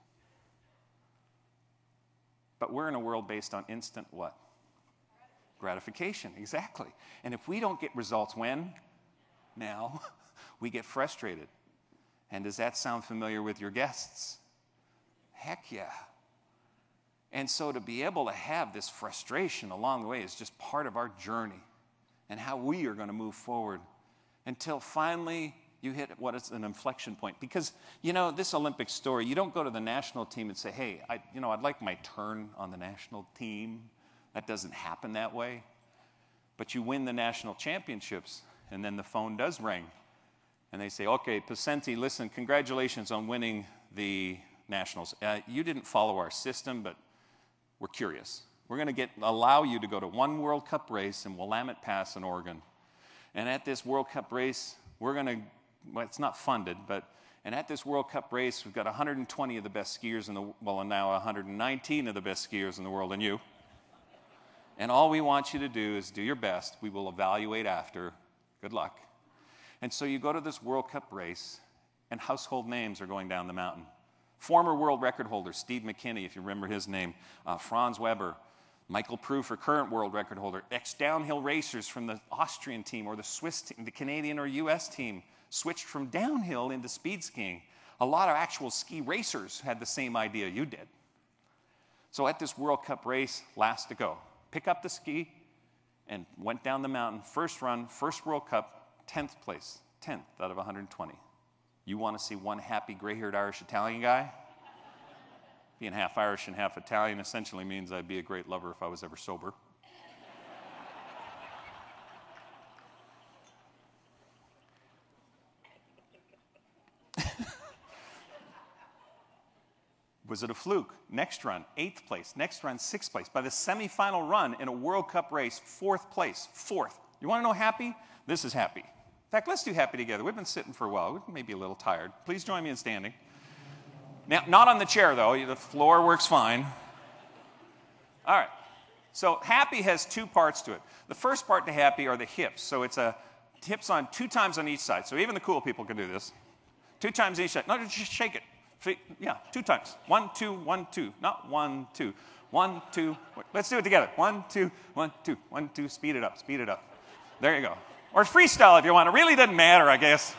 But we're in a world based on instant what? Gratification, exactly. And if we don't get results when? Now, we get frustrated. And does that sound familiar with your guests? Heck yeah. And so to be able to have this frustration along the way is just part of our journey and how we are going to move forward until finally you hit what is an inflection point. Because, this Olympic story, you don't go to the national team and say, hey, I'd like my turn on the national team. That doesn't happen that way. But you win the national championships, and then the phone does ring. And they say, okay, Poncente, listen, congratulations on winning the nationals. You didn't follow our system, but we're curious. We're going to allow you to go to one World Cup race in Willamette Pass in Oregon. And at this World Cup race, it's not funded, and at this World Cup race, we've got 120 of the best skiers and now 119 of the best skiers in the world, and you. And all we want you to do is do your best. We will evaluate after. Good luck. And so you go to this World Cup race, and household names are going down the mountain. Former world record holder Steve McKinney, if you remember his name, Franz Weber, Michael Prufer, current world record holder, ex-downhill racers from the Austrian team or the Swiss team, the Canadian or US team, switched from downhill into speed skiing. A lot of actual ski racers had the same idea you did. So at this World Cup race, last to go, pick up the ski and went down the mountain, first run, first World Cup, 10th place, 10th out of 120. You want to see one happy gray-haired Irish Italian guy? Being half Irish and half Italian essentially means I'd be a great lover if I was ever sober. Was it a fluke? Next run, 8th place. Next run, 6th place. By the semifinal run in a World Cup race, 4th place. 4th. You want to know happy? This is happy. In fact, let's do happy together. We've been sitting for a while. We may be a little tired. Please join me in standing. Now, not on the chair, though. The floor works fine. All right. So happy has two parts to it. The first part to happy are the hips. So it's hips on 2 times on each side. So even the cool people can do this. 2 times each side. No, just shake it. Yeah, 2 times. 1, 2, 1, 2. Not 1, 2. 1, 2. Let's do it together. 1, 2, 1, 2. 1, 2. Speed it up. Speed it up. There you go. Or freestyle if you want. It really doesn't matter, I guess.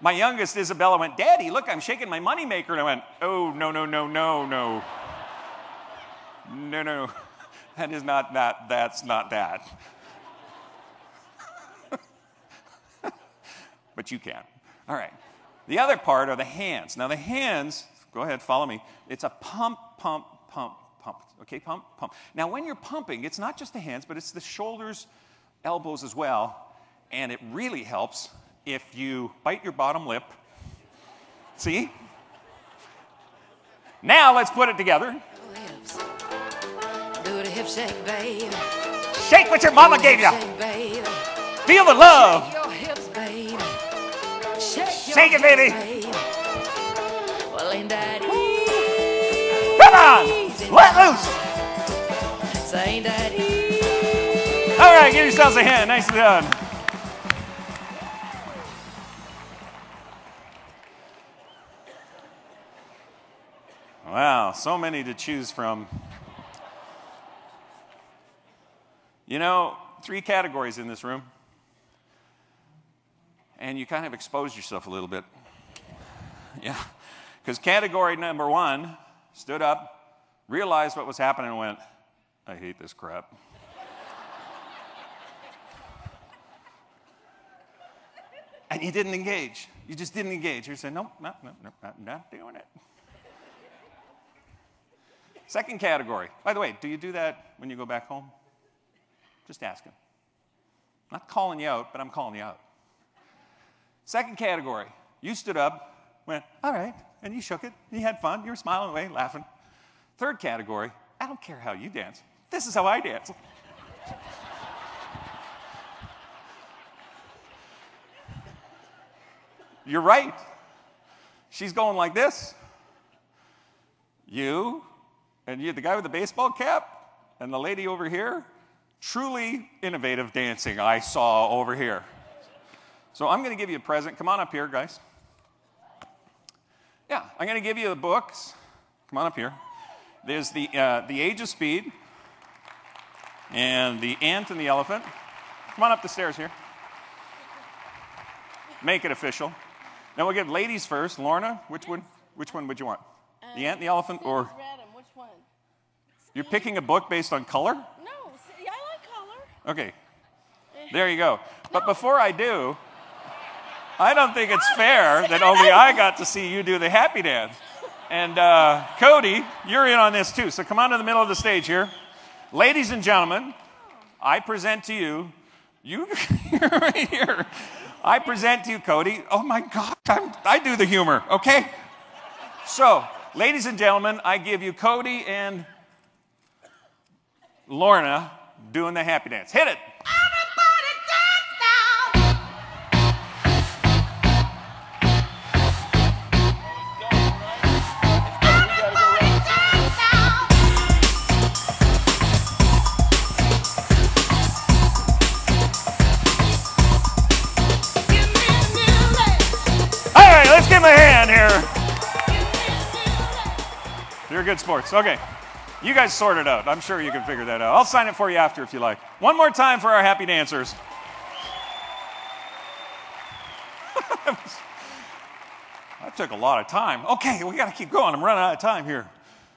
My youngest, Isabella, went, Daddy, look, I'm shaking my moneymaker. And I went, oh, no, no, no, no, no. No, no. That is not that. That's not that. But you can. All right. The other part are the hands. Now, the hands, go ahead, follow me. It's a pump, pump, pump, pump. Okay, pump, pump. Now, when you're pumping, it's not just the hands, but it's the shoulders, elbows as well. And it really helps if you bite your bottom lip. See? Now, let's put it together. Do the hip shake, babe. Shake what your mama gave you. Babe. Feel the love. Shake your hips, babe. Shake it, baby. Babe. Well, ain't that Come on. Let loose. Say, ain't that easy? All right, give yourselves a hand. Nicely done. Wow, so many to choose from. You know, 3 categories in this room. And you kind of exposed yourself a little bit. Yeah. Because category number 1 stood up, realized what was happening, and went, I hate this crap. And you didn't engage. You just didn't engage. You said, nope, no, not doing it. Second category. By the way, do you do that when you go back home? Just asking. Not calling you out, but I'm calling you out. Second category. You stood up, went, all right, and you shook it. You had fun. You were smiling away, laughing. Third category. I don't care how you dance. This is how I dance. You're right. She's going like this. You, and you, the guy with the baseball cap, and the lady over here, truly innovative dancing I saw over here. So I'm going to give you a present. Come on up here, guys. Yeah, I'm going to give you the books. Come on up here. There's the Age of Speed and The Ant and the Elephant. Come on up the stairs here. Make it official. Now we'll give ladies first. Lorna, which one would you want? The Ant and the Elephant, or Which one? you're picking a book based on color? No, see, I like color. Okay. There you go. But before I do, I don't think it's fair that only I got to see you do the happy dance. And Cody, you're in on this too. So come on to the middle of the stage here. Ladies and gentlemen, I present to you, you're right here. I present to you, Cody. Oh my God, I do the humor, okay? So, ladies and gentlemen, I give you Cody and Lorna doing the happy dance. Hit it. Let's give him a hand here. You're good sports. Okay. You guys sort it out. I'm sure you can figure that out. I'll sign it for you after if you like. One more time for our happy dancers. That took a lot of time. Okay, we got to keep going. I'm running out of time here.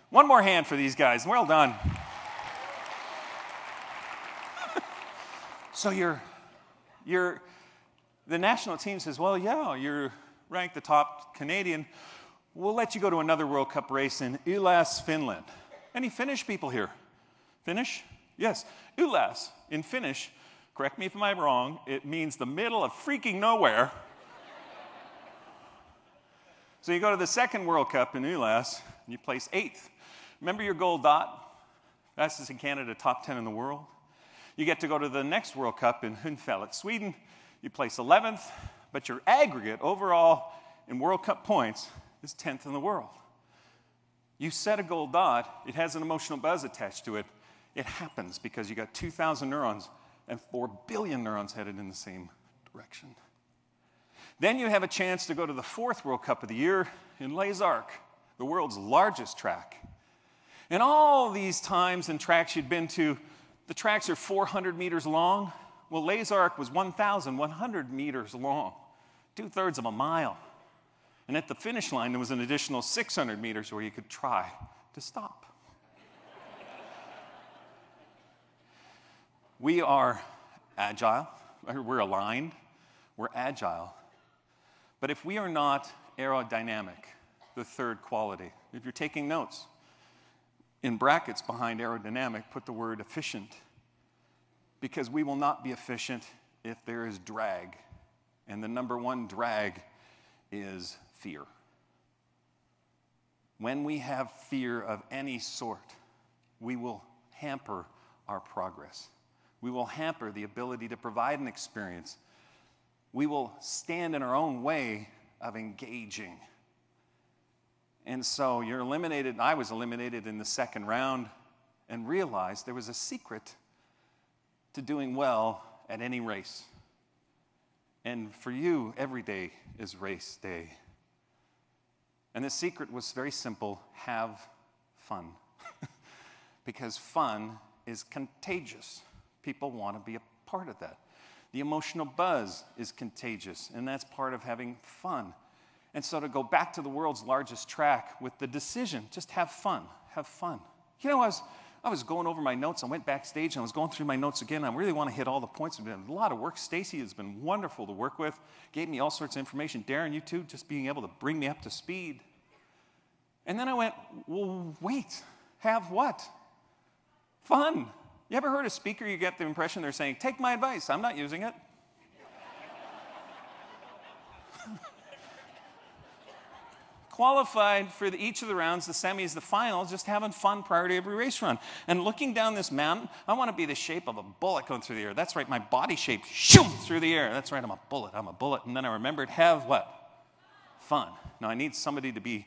One more hand for these guys. Well done. So the national team says, well, yeah, you're ranked the top Canadian. We'll let you go to another World Cup race in Ulas, Finland. Any Finnish people here? Finnish? Yes. Ulas, in Finnish, correct me if I'm wrong, it means the middle of freaking nowhere. So you go to the second World Cup in Ulas, and you place 8th. Remember your gold dot? Fastest in Canada, top 10 in the world. You get to go to the next World Cup in Hundfället, Sweden. You place 11th. But your aggregate overall in World Cup points is 10th in the world. You set a gold dot, it has an emotional buzz attached to it. It happens because you got 2,000 neurons and 4 billion neurons headed in the same direction. Then you have a chance to go to the 4th World Cup of the year in Les Arcs, the world's largest track. And all these times and tracks you'd been to, the tracks are 400 meters long. Well, Lay's arc was 1,100 meters long, 2/3 of a mile. And at the finish line, there was an additional 600 meters where you could try to stop. We are agile, we're aligned, we're agile. But if we are not aerodynamic, the third quality, if you're taking notes, in brackets behind aerodynamic, put the word efficient. Because we will not be efficient if there is drag. And the number one drag is fear. When we have fear of any sort, we will hamper our progress. We will hamper the ability to provide an experience. We will stand in our own way of engaging. And so you're eliminated, I was eliminated in the second round and realized there was a secret to doing well at any race. And for you, every day is race day. And the secret was very simple: have fun. Because fun is contagious. People want to be a part of that. The emotional buzz is contagious, and that's part of having fun. And so to go back to the world's largest track with the decision, just have fun, have fun. You know, I was going over my notes. I went backstage and I was going through my notes again. I really want to hit all the points. It's been a lot of work. Stacy has been wonderful to work with. Gave me all sorts of information. Darren, you too, just being able to bring me up to speed. And then I went, well, wait, have what? Fun. You ever heard a speaker, you get the impression they're saying, take my advice, I'm not using it. Qualified for each of the rounds, the semis, the finals, just having fun prior to every race run. And looking down this mountain, I want to be the shape of a bullet going through the air. That's right, my body shape, shoom, through the air. That's right, I'm a bullet. And then I remembered, have what? Fun. Now I need somebody to be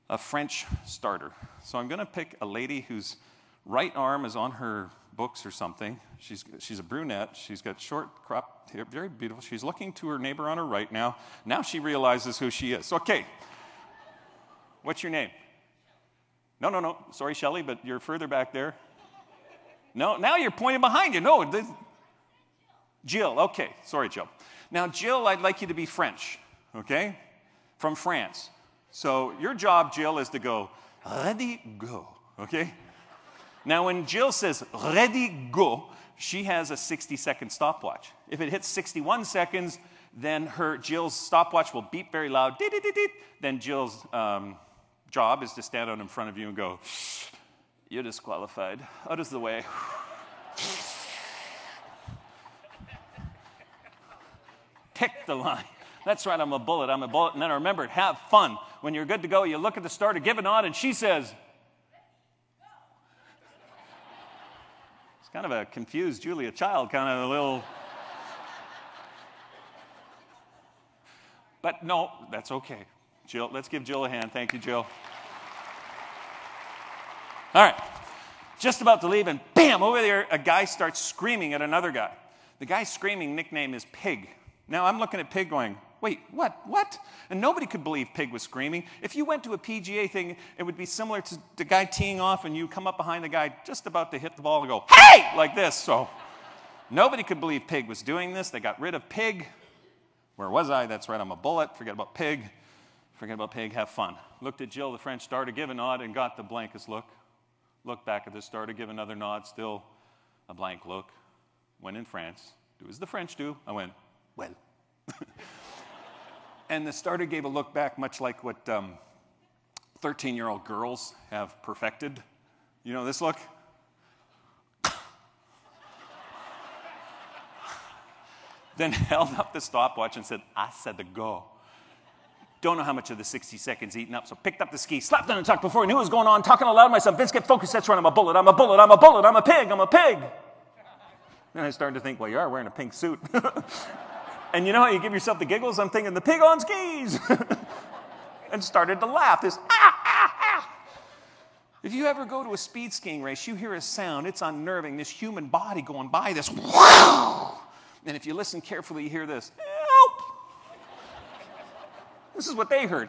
a French starter. So I'm going to pick a lady whose right arm is on her books or something. She's a brunette. She's got short cropped hair, very beautiful. She's looking to her neighbor on her right now. Now she realizes who she is. Okay. What's your name? No. Sorry, Shelley, but you're further back there. No, now you're pointing behind you. No, Jill. Okay, sorry, Jill. Now, Jill, I'd like you to be French, okay? From France. So your job, Jill, is to go, ready, go, okay? Now, when Jill says, ready, go, she has a 60-second stopwatch. If it hits 61 seconds, then Jill's stopwatch will beep very loud. Then Jill's job is to stand out in front of you and go, you're disqualified. Out of the way. Pick the line. That's right, I'm a bullet. And then remember, have fun. When you're good to go, you look at the starter, give a nod, and she says, it's kind of a confused Julia Child, kind of a little. But no, that's okay. Jill, let's give Jill a hand. Thank you, Jill. All right. Just about to leave, and bam, over there, a guy starts screaming at another guy. The guy's screaming nickname is Pig. Now, I'm looking at Pig going, wait, what? And nobody could believe Pig was screaming. If you went to a PGA thing, it would be similar to the guy teeing off, and you come up behind the guy just about to hit the ball and go, hey, like this. So nobody could believe Pig was doing this. They got rid of Pig. Where was I? That's right, I'm a bullet. Forget about Pig. Forget about Pig, have fun. Looked at Jill, the French starter, give a nod, and got the blankest look. Looked back at the starter, give another nod, still a blank look. When in France, do as the French do. I went, well. And the starter gave a look back, much like what 13-year-old girls have perfected. You know this look? Then held up the stopwatch and said, I said to go. Don't know how much of the 60 seconds eaten up, so picked up the ski, slapped on the tuck before I knew what was going on, talking aloud to myself. Vince, get focused. That's right, I'm a bullet. I'm a pig. Then I started to think, well, you are wearing a pink suit. And you know how you give yourself the giggles? I'm thinking, the pig on skis. And started to laugh. This, If you ever go to a speed skiing race, you hear a sound. It's unnerving. This human body going by, this wow. And if you listen carefully, you hear this, help. This is what they heard.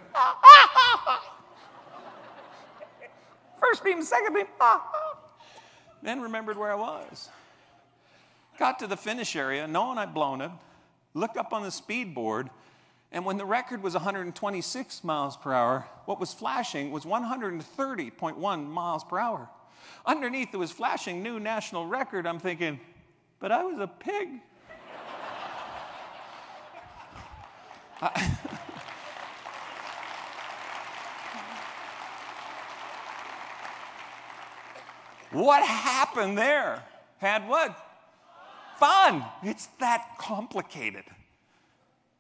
First beam, second beam. Then remembered where I was. Got to the finish area, knowing I'd blown it, looked up on the speed board, and when the record was 126 miles per hour, what was flashing was 130.1 miles per hour. Underneath, it was flashing new national record. I'm thinking, but I was a pig. What happened there? Had what? Fun. It's that complicated.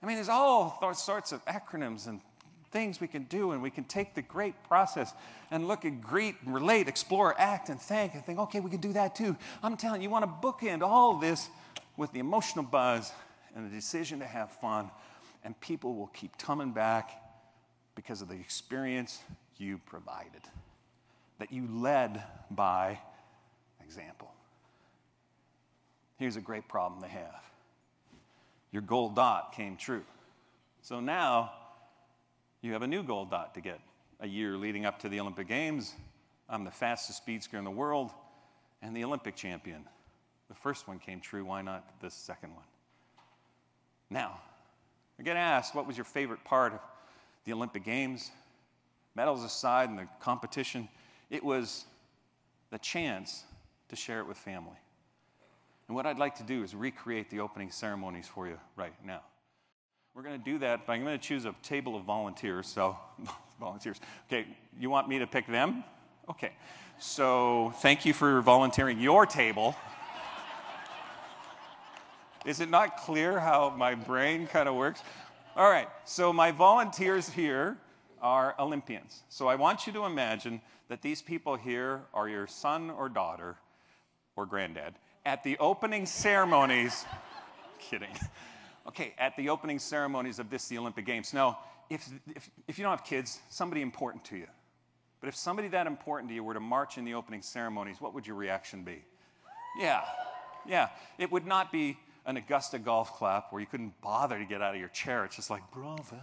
I mean, there's all sorts of acronyms and things we can do, and we can take the great process and look at greet, relate, explore, act, and think, okay, we can do that too. I'm telling you, you want to bookend all this with the emotional buzz and the decision to have fun, and people will keep coming back because of the experience you provided, that you led by example. Here's a great problem to have. Your gold dot came true. So now you have a new gold dot to get. A year leading up to the Olympic Games, I'm the fastest speedster in the world and the Olympic champion. The first one came true. Why not the second one? Now, I get asked, what was your favorite part of the Olympic Games? Medals aside and the competition, it was the chance to share it with family. And what I'd like to do is recreate the opening ceremonies for you right now. We're going to do that by, I'm going to choose a table of volunteers. So, volunteers. Okay, you want me to pick them? Okay. So, thank you for volunteering your table. Is it not clear how my brain kind of works? All right, so my volunteers here are Olympians. So I want you to imagine that these people here are your son or daughter or granddad. At the opening ceremonies, kidding. Okay, at the opening ceremonies of the Olympic Games. Now, if you don't have kids, somebody important to you. But if somebody that important to you were to march in the opening ceremonies, what would your reaction be? Yeah. It would not be an Augusta golf clap where you couldn't bother to get out of your chair. It's just like, bravo.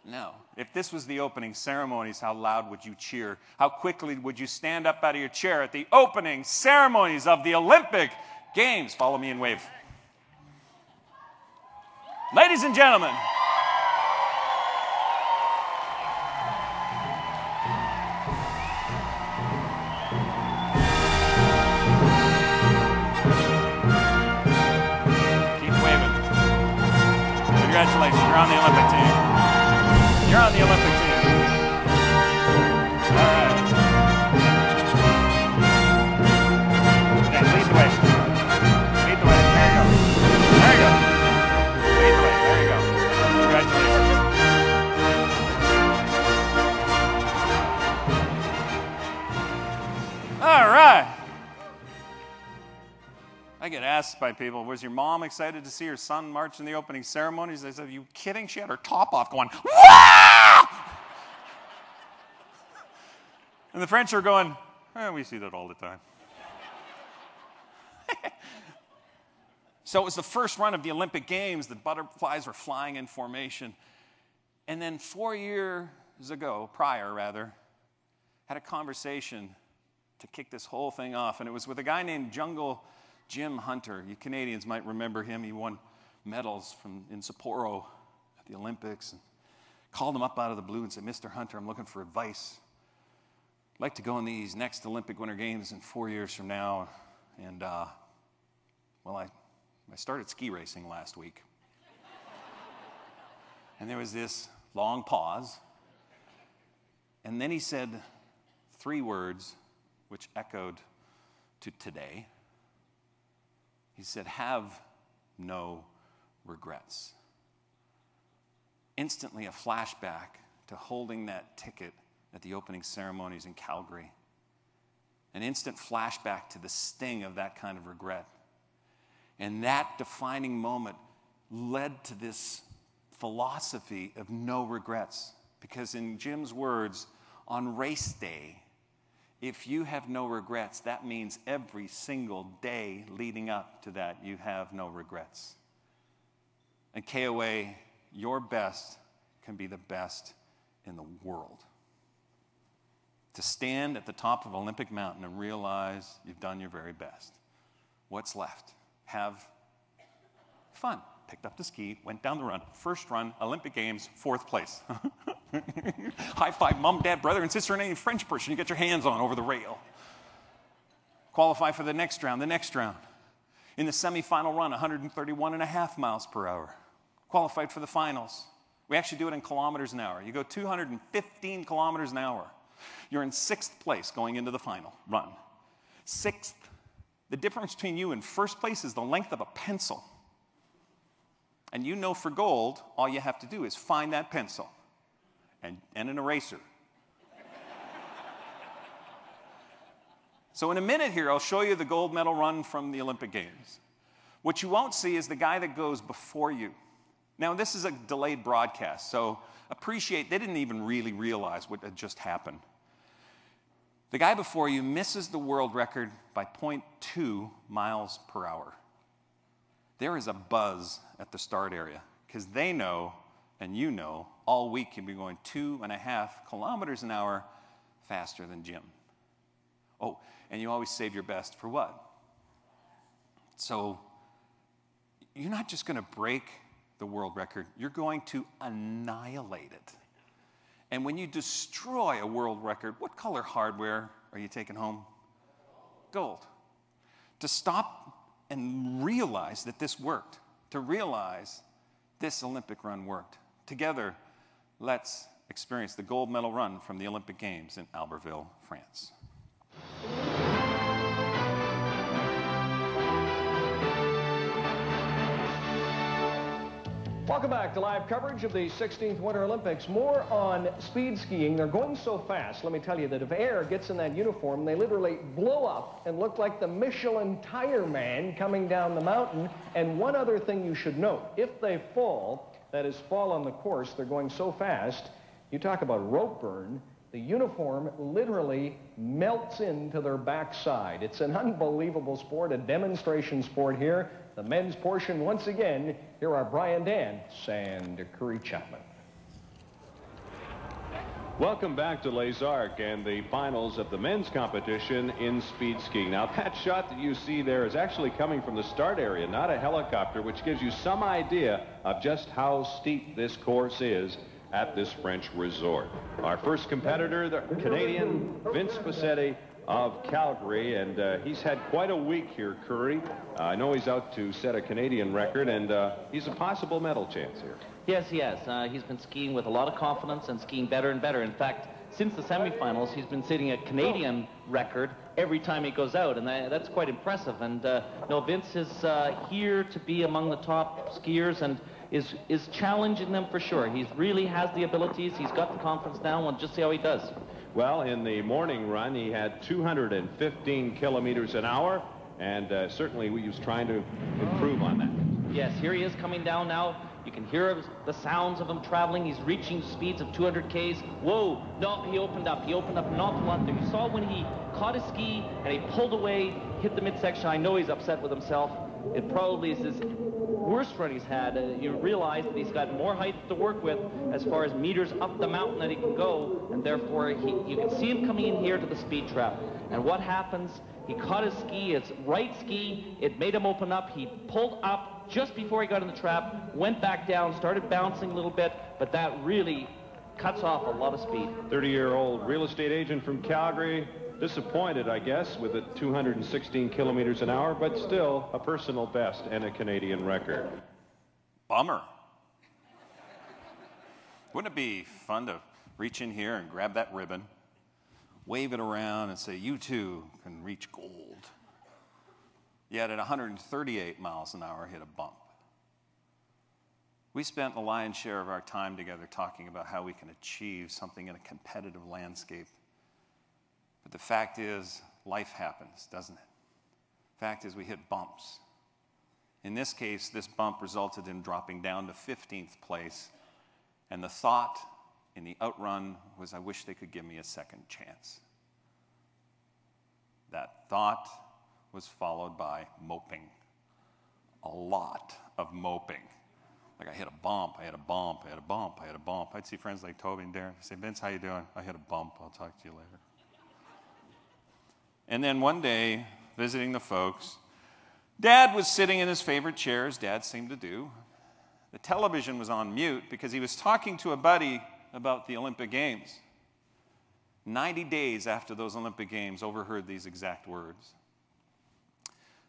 No. If this was the opening ceremonies, how loud would you cheer? How quickly would you stand up out of your chair at the opening ceremonies of the Olympic Games? Follow me and wave. Ladies and gentlemen, keep waving. Congratulations, you're on the Olympic team. You're on the Olympic team. All right. Okay, lead the way. Lead the way. There you go. There you go. Lead the way. There you go. Congratulations. All right. I get asked by people, was your mom excited to see her son march in the opening ceremonies? They said, are you kidding? She had her top off going, wah! And the French are going, we see that all the time. So it was the first run of the Olympic Games. The butterflies were flying in formation. And then 4 years ago, had a conversation to kick this whole thing off. And it was with a guy named Jungle Jim Hunter. You Canadians might remember him. He won medals in Sapporo at the Olympics. And called him up out of the blue and said, Mr. Hunter, I'm looking for advice. I'd like to go in these next Olympic Winter Games in 4 years from now. And, I started ski racing last week. And there was this long pause. And then he said 3 words which echoed to today. He said, have no regrets. Instantly a flashback to holding that ticket at the opening ceremonies in Calgary. An instant flashback to the sting of that kind of regret. And that defining moment led to this philosophy of no regrets. Because in Jim's words, on race day, if you have no regrets, that means every single day leading up to that, you have no regrets. And KOA, your best can be the best in the world. To stand at the top of Olympic Mountain and realize you've done your very best. What's left? Have fun. Picked up the ski, went down the run. First run, Olympic Games, 4th place. High five mom, dad, brother, and sister, and any French person you get your hands on over the rail. Qualify for the next round, In the semifinal run, 131.5 miles per hour. Qualified for the finals. We actually do it in kilometers an hour. You go 215 kilometers an hour. You're in 6th place going into the final run. 6th. The difference between you and first place is the length of a pencil. And you know for gold, all you have to do is find that pencil and an eraser. So in a minute here, I'll show you the gold medal run from the Olympic Games. What you won't see is the guy that goes before you. Now, this is a delayed broadcast, so appreciate they didn't even really realize what had just happened. The guy before you misses the world record by 0.2 miles per hour. There is a buzz at the start area because they know, and you know, all week you'll be going 2.5 kilometers an hour faster than Jim. Oh, and you always save your best for what? So you're not just going to break the world record, you're going to annihilate it. And when you destroy a world record, what color hardware are you taking home? Gold. To stop and realize that this worked, to realize this Olympic run worked. Together, let's experience the gold medal run from the Olympic Games in Albertville, France. Welcome back to live coverage of the 16th Winter Olympics. More on speed skiing. They're going so fast, let me tell you, that if air gets in that uniform, they literally blow up and look like the Michelin tire man coming down the mountain. And one other thing you should note, if they fall, that is fall on the course, they're going so fast, you talk about rope burn, the uniform literally melts into their backside. It's an unbelievable sport, a demonstration sport here. The men's portion, once again, here are Brian Dan and Curry Chapman. Welcome back to Les Arcs and the finals of the men's competition in speed skiing. Now, that shot that you see there is actually coming from the start area, not a helicopter, which gives you some idea of just how steep this course is at this French resort. Our first competitor, the Canadian Vince Poncente of Calgary, and he's had quite a week here, Curry. I know he's out to set a Canadian record, and he's a possible medal chance here. Yes, he has. He's been skiing with a lot of confidence and skiing better and better. In fact, since the semifinals, he's been setting a Canadian record every time he goes out, and that's quite impressive. And no, Vince is here to be among the top skiers and is challenging them for sure. He really has the abilities. He's got the confidence now. We'll just see how he does. Well, in the morning run, he had 215 kilometers an hour, and certainly he was trying to improve on that. Yes, here he is coming down now. You can hear the sounds of him traveling. He's reaching speeds of 200 Ks. Whoa, no, he opened up. He opened up an awful lot there. You saw when he caught his ski and he pulled away, hit the midsection. I know he's upset with himself. It probably is his worst run he's had. You realize that he's got more height to work with as far as meters up the mountain that he can go, and therefore you can see him coming in here to the speed trap. And what happens? He caught his ski, his right ski, it made him open up. He pulled up just before he got in the trap, went back down, started bouncing a little bit, but that really cuts off a lot of speed. 30-year-old real estate agent from Calgary, disappointed, I guess, with the 216 kilometers an hour, but still a personal best and a Canadian record. Bummer. Wouldn't it be fun to reach in here and grab that ribbon, wave it around and say, you too can reach gold? Yet at 138 miles an hour, hit a bump. We spent the lion's share of our time together talking about how we can achieve something in a competitive landscape. But the fact is, life happens, doesn't it? Fact is, we hit bumps. In this case, this bump resulted in dropping down to 15th place. And the thought in the outrun was, I wish they could give me a second chance. That thought was followed by moping. A lot of moping. Like, I hit a bump, I hit a bump, I hit a bump, I hit a bump. I'd see friends like Toby and Darren. I'd say, Vince, how you doing? I hit a bump. I'll talk to you later. And then one day, visiting the folks, Dad was sitting in his favorite chair, as dads seem to do. The television was on mute because he was talking to a buddy about the Olympic Games. 90 days after those Olympic Games, overheard these exact words.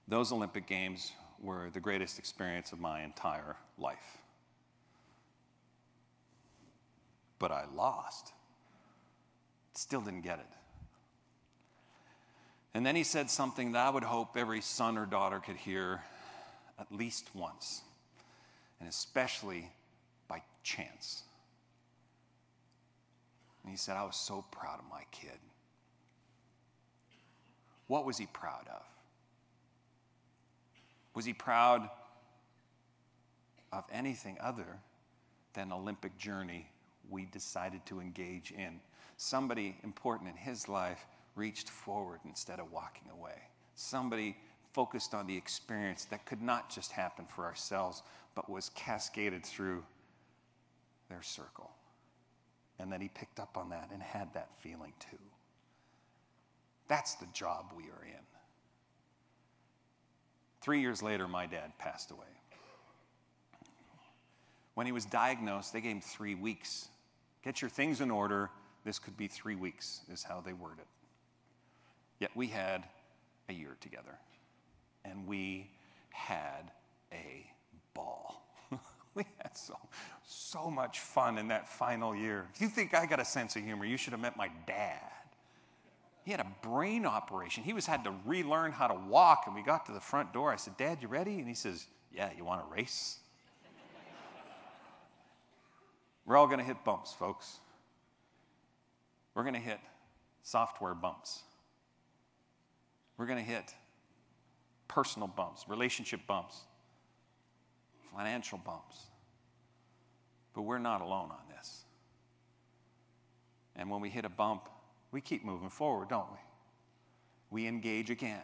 Those Olympic Games were the greatest experience of my entire life. But I lost. Still didn't get it. And then he said something that I would hope every son or daughter could hear at least once, and especially by chance. And he said, I was so proud of my kid. What was he proud of? Was he proud of anything other than an Olympic journey we decided to engage in? Somebody important in his life reached forward instead of walking away. Somebody focused on the experience that could not just happen for ourselves, but was cascaded through their circle. And then he picked up on that and had that feeling too. That's the job we are in. 3 years later, my dad passed away. When he was diagnosed, they gave him 3 weeks. Get your things in order. This could be 3 weeks, is how they word it. Yet we had a year together, and we had a ball. We had so much fun in that final year. If you think I got a sense of humor, you should have met my dad. He had a brain operation. He had to relearn how to walk, and we got to the front door. I said, Dad, you ready? And he says, yeah, you want to race? We're all going to hit bumps, folks. We're going to hit software bumps. We're going to hit personal bumps, relationship bumps, financial bumps. But we're not alone on this. And when we hit a bump, we keep moving forward, don't we? We engage again.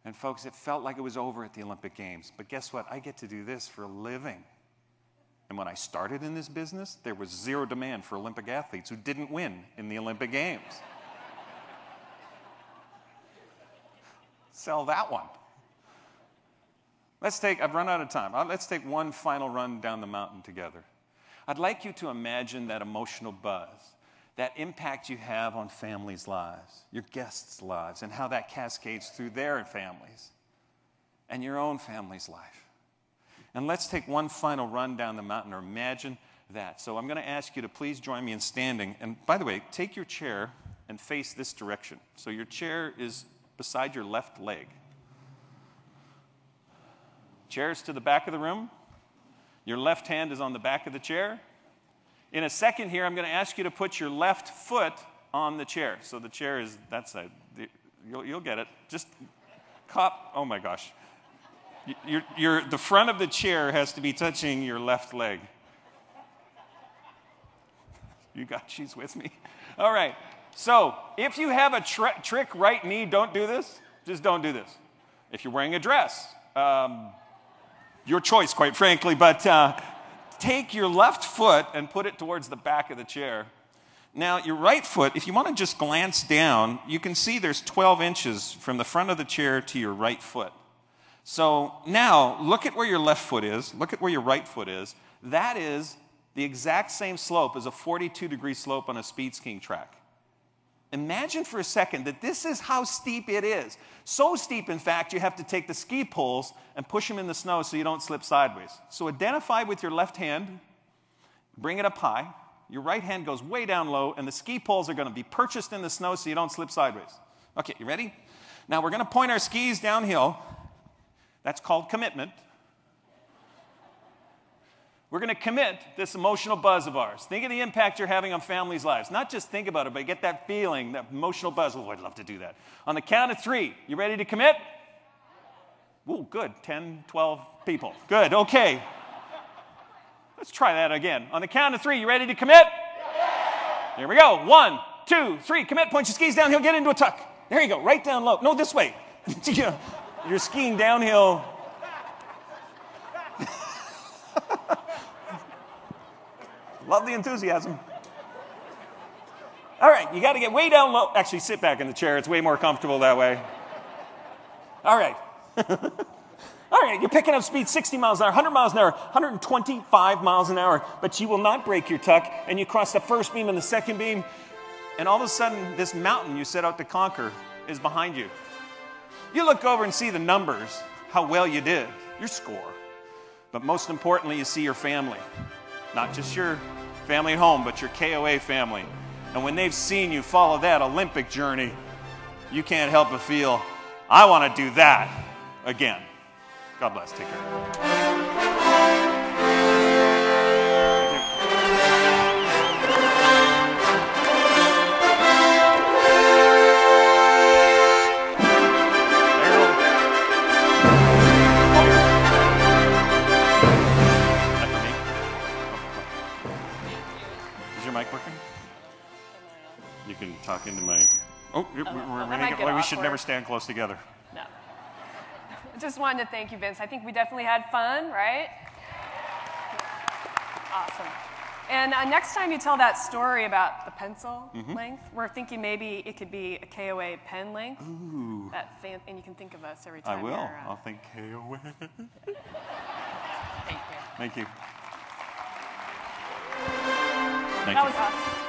And folks, it felt like it was over at the Olympic Games. But guess what? I get to do this for a living. And when I started in this business, there was zero demand for Olympic athletes who didn't win in the Olympic Games. Sell that one. I've run out of time. Let's take one final run down the mountain together. I'd like you to imagine that emotional buzz, that impact you have on families' lives, your guests' lives, and how that cascades through their families and your own family's life. And let's take one final run down the mountain, or imagine that. So I'm going to ask you to please join me in standing. And by the way, take your chair and face this direction. So your chair is beside your left leg. Chair's to the back of the room. Your left hand is on the back of the chair. In a second here, I'm going to ask you to put your left foot on the chair. So the chair is that side. You'll get it. Just oh my gosh. The front of the chair has to be touching your left leg. She's with me. All right. So if you have a trick right knee, don't do this. Just don't do this. If you're wearing a dress, your choice, quite frankly, but take your left foot and put it towards the back of the chair. Now, your right foot, if you want to just glance down, you can see there's 12 inches from the front of the chair to your right foot. So now, look at where your left foot is. Look at where your right foot is. That is the exact same slope as a 42-degree slope on a speed skiing track. Imagine for a second that this is how steep it is. So steep, in fact, you have to take the ski poles and push them in the snow so you don't slip sideways. So identify with your left hand, bring it up high. Your right hand goes way down low, and the ski poles are going to be purchased in the snow so you don't slip sideways. Okay, you ready? Now we're going to point our skis downhill. That's called commitment. We're going to commit this emotional buzz of ours. Think of the impact you're having on families' lives. Not just think about it, but get that feeling, that emotional buzz. Oh, I'd love to do that. On the count of 3, you ready to commit? Ooh, good. 10, 12 people. Good, okay. Let's try that again. On the count of 3, you ready to commit? Yeah. Here we go. 1, 2, 3. Commit. Point your skis downhill. Get into a tuck. There you go. Right down low. No, this way. You're skiing downhill. Love the enthusiasm. All right, you got to get way down low. Actually, sit back in the chair. It's way more comfortable that way. All right, All right, you're picking up speed 60 miles an hour, 100 miles an hour, 125 miles an hour, but you will not break your tuck, and you cross the first beam and the second beam, and all of a sudden, this mountain you set out to conquer is behind you. You look over and see the numbers, how well you did, your score. But most importantly, you see your family. Not just your family at home, but your KOA family. And when they've seen you follow that Olympic journey, you can't help but feel, I want to do that again. God bless. Take care. Is your mic working? You can talk into my... Oh, we should never stand close together. No. I just wanted to thank you, Vince. I think we definitely had fun, right? Awesome. And next time you tell that story about the pencil length, we're thinking maybe it could be a KOA pen length. Ooh. And you can think of us every time. I will. I'll think KOA. Thank you. Thank you. That was us.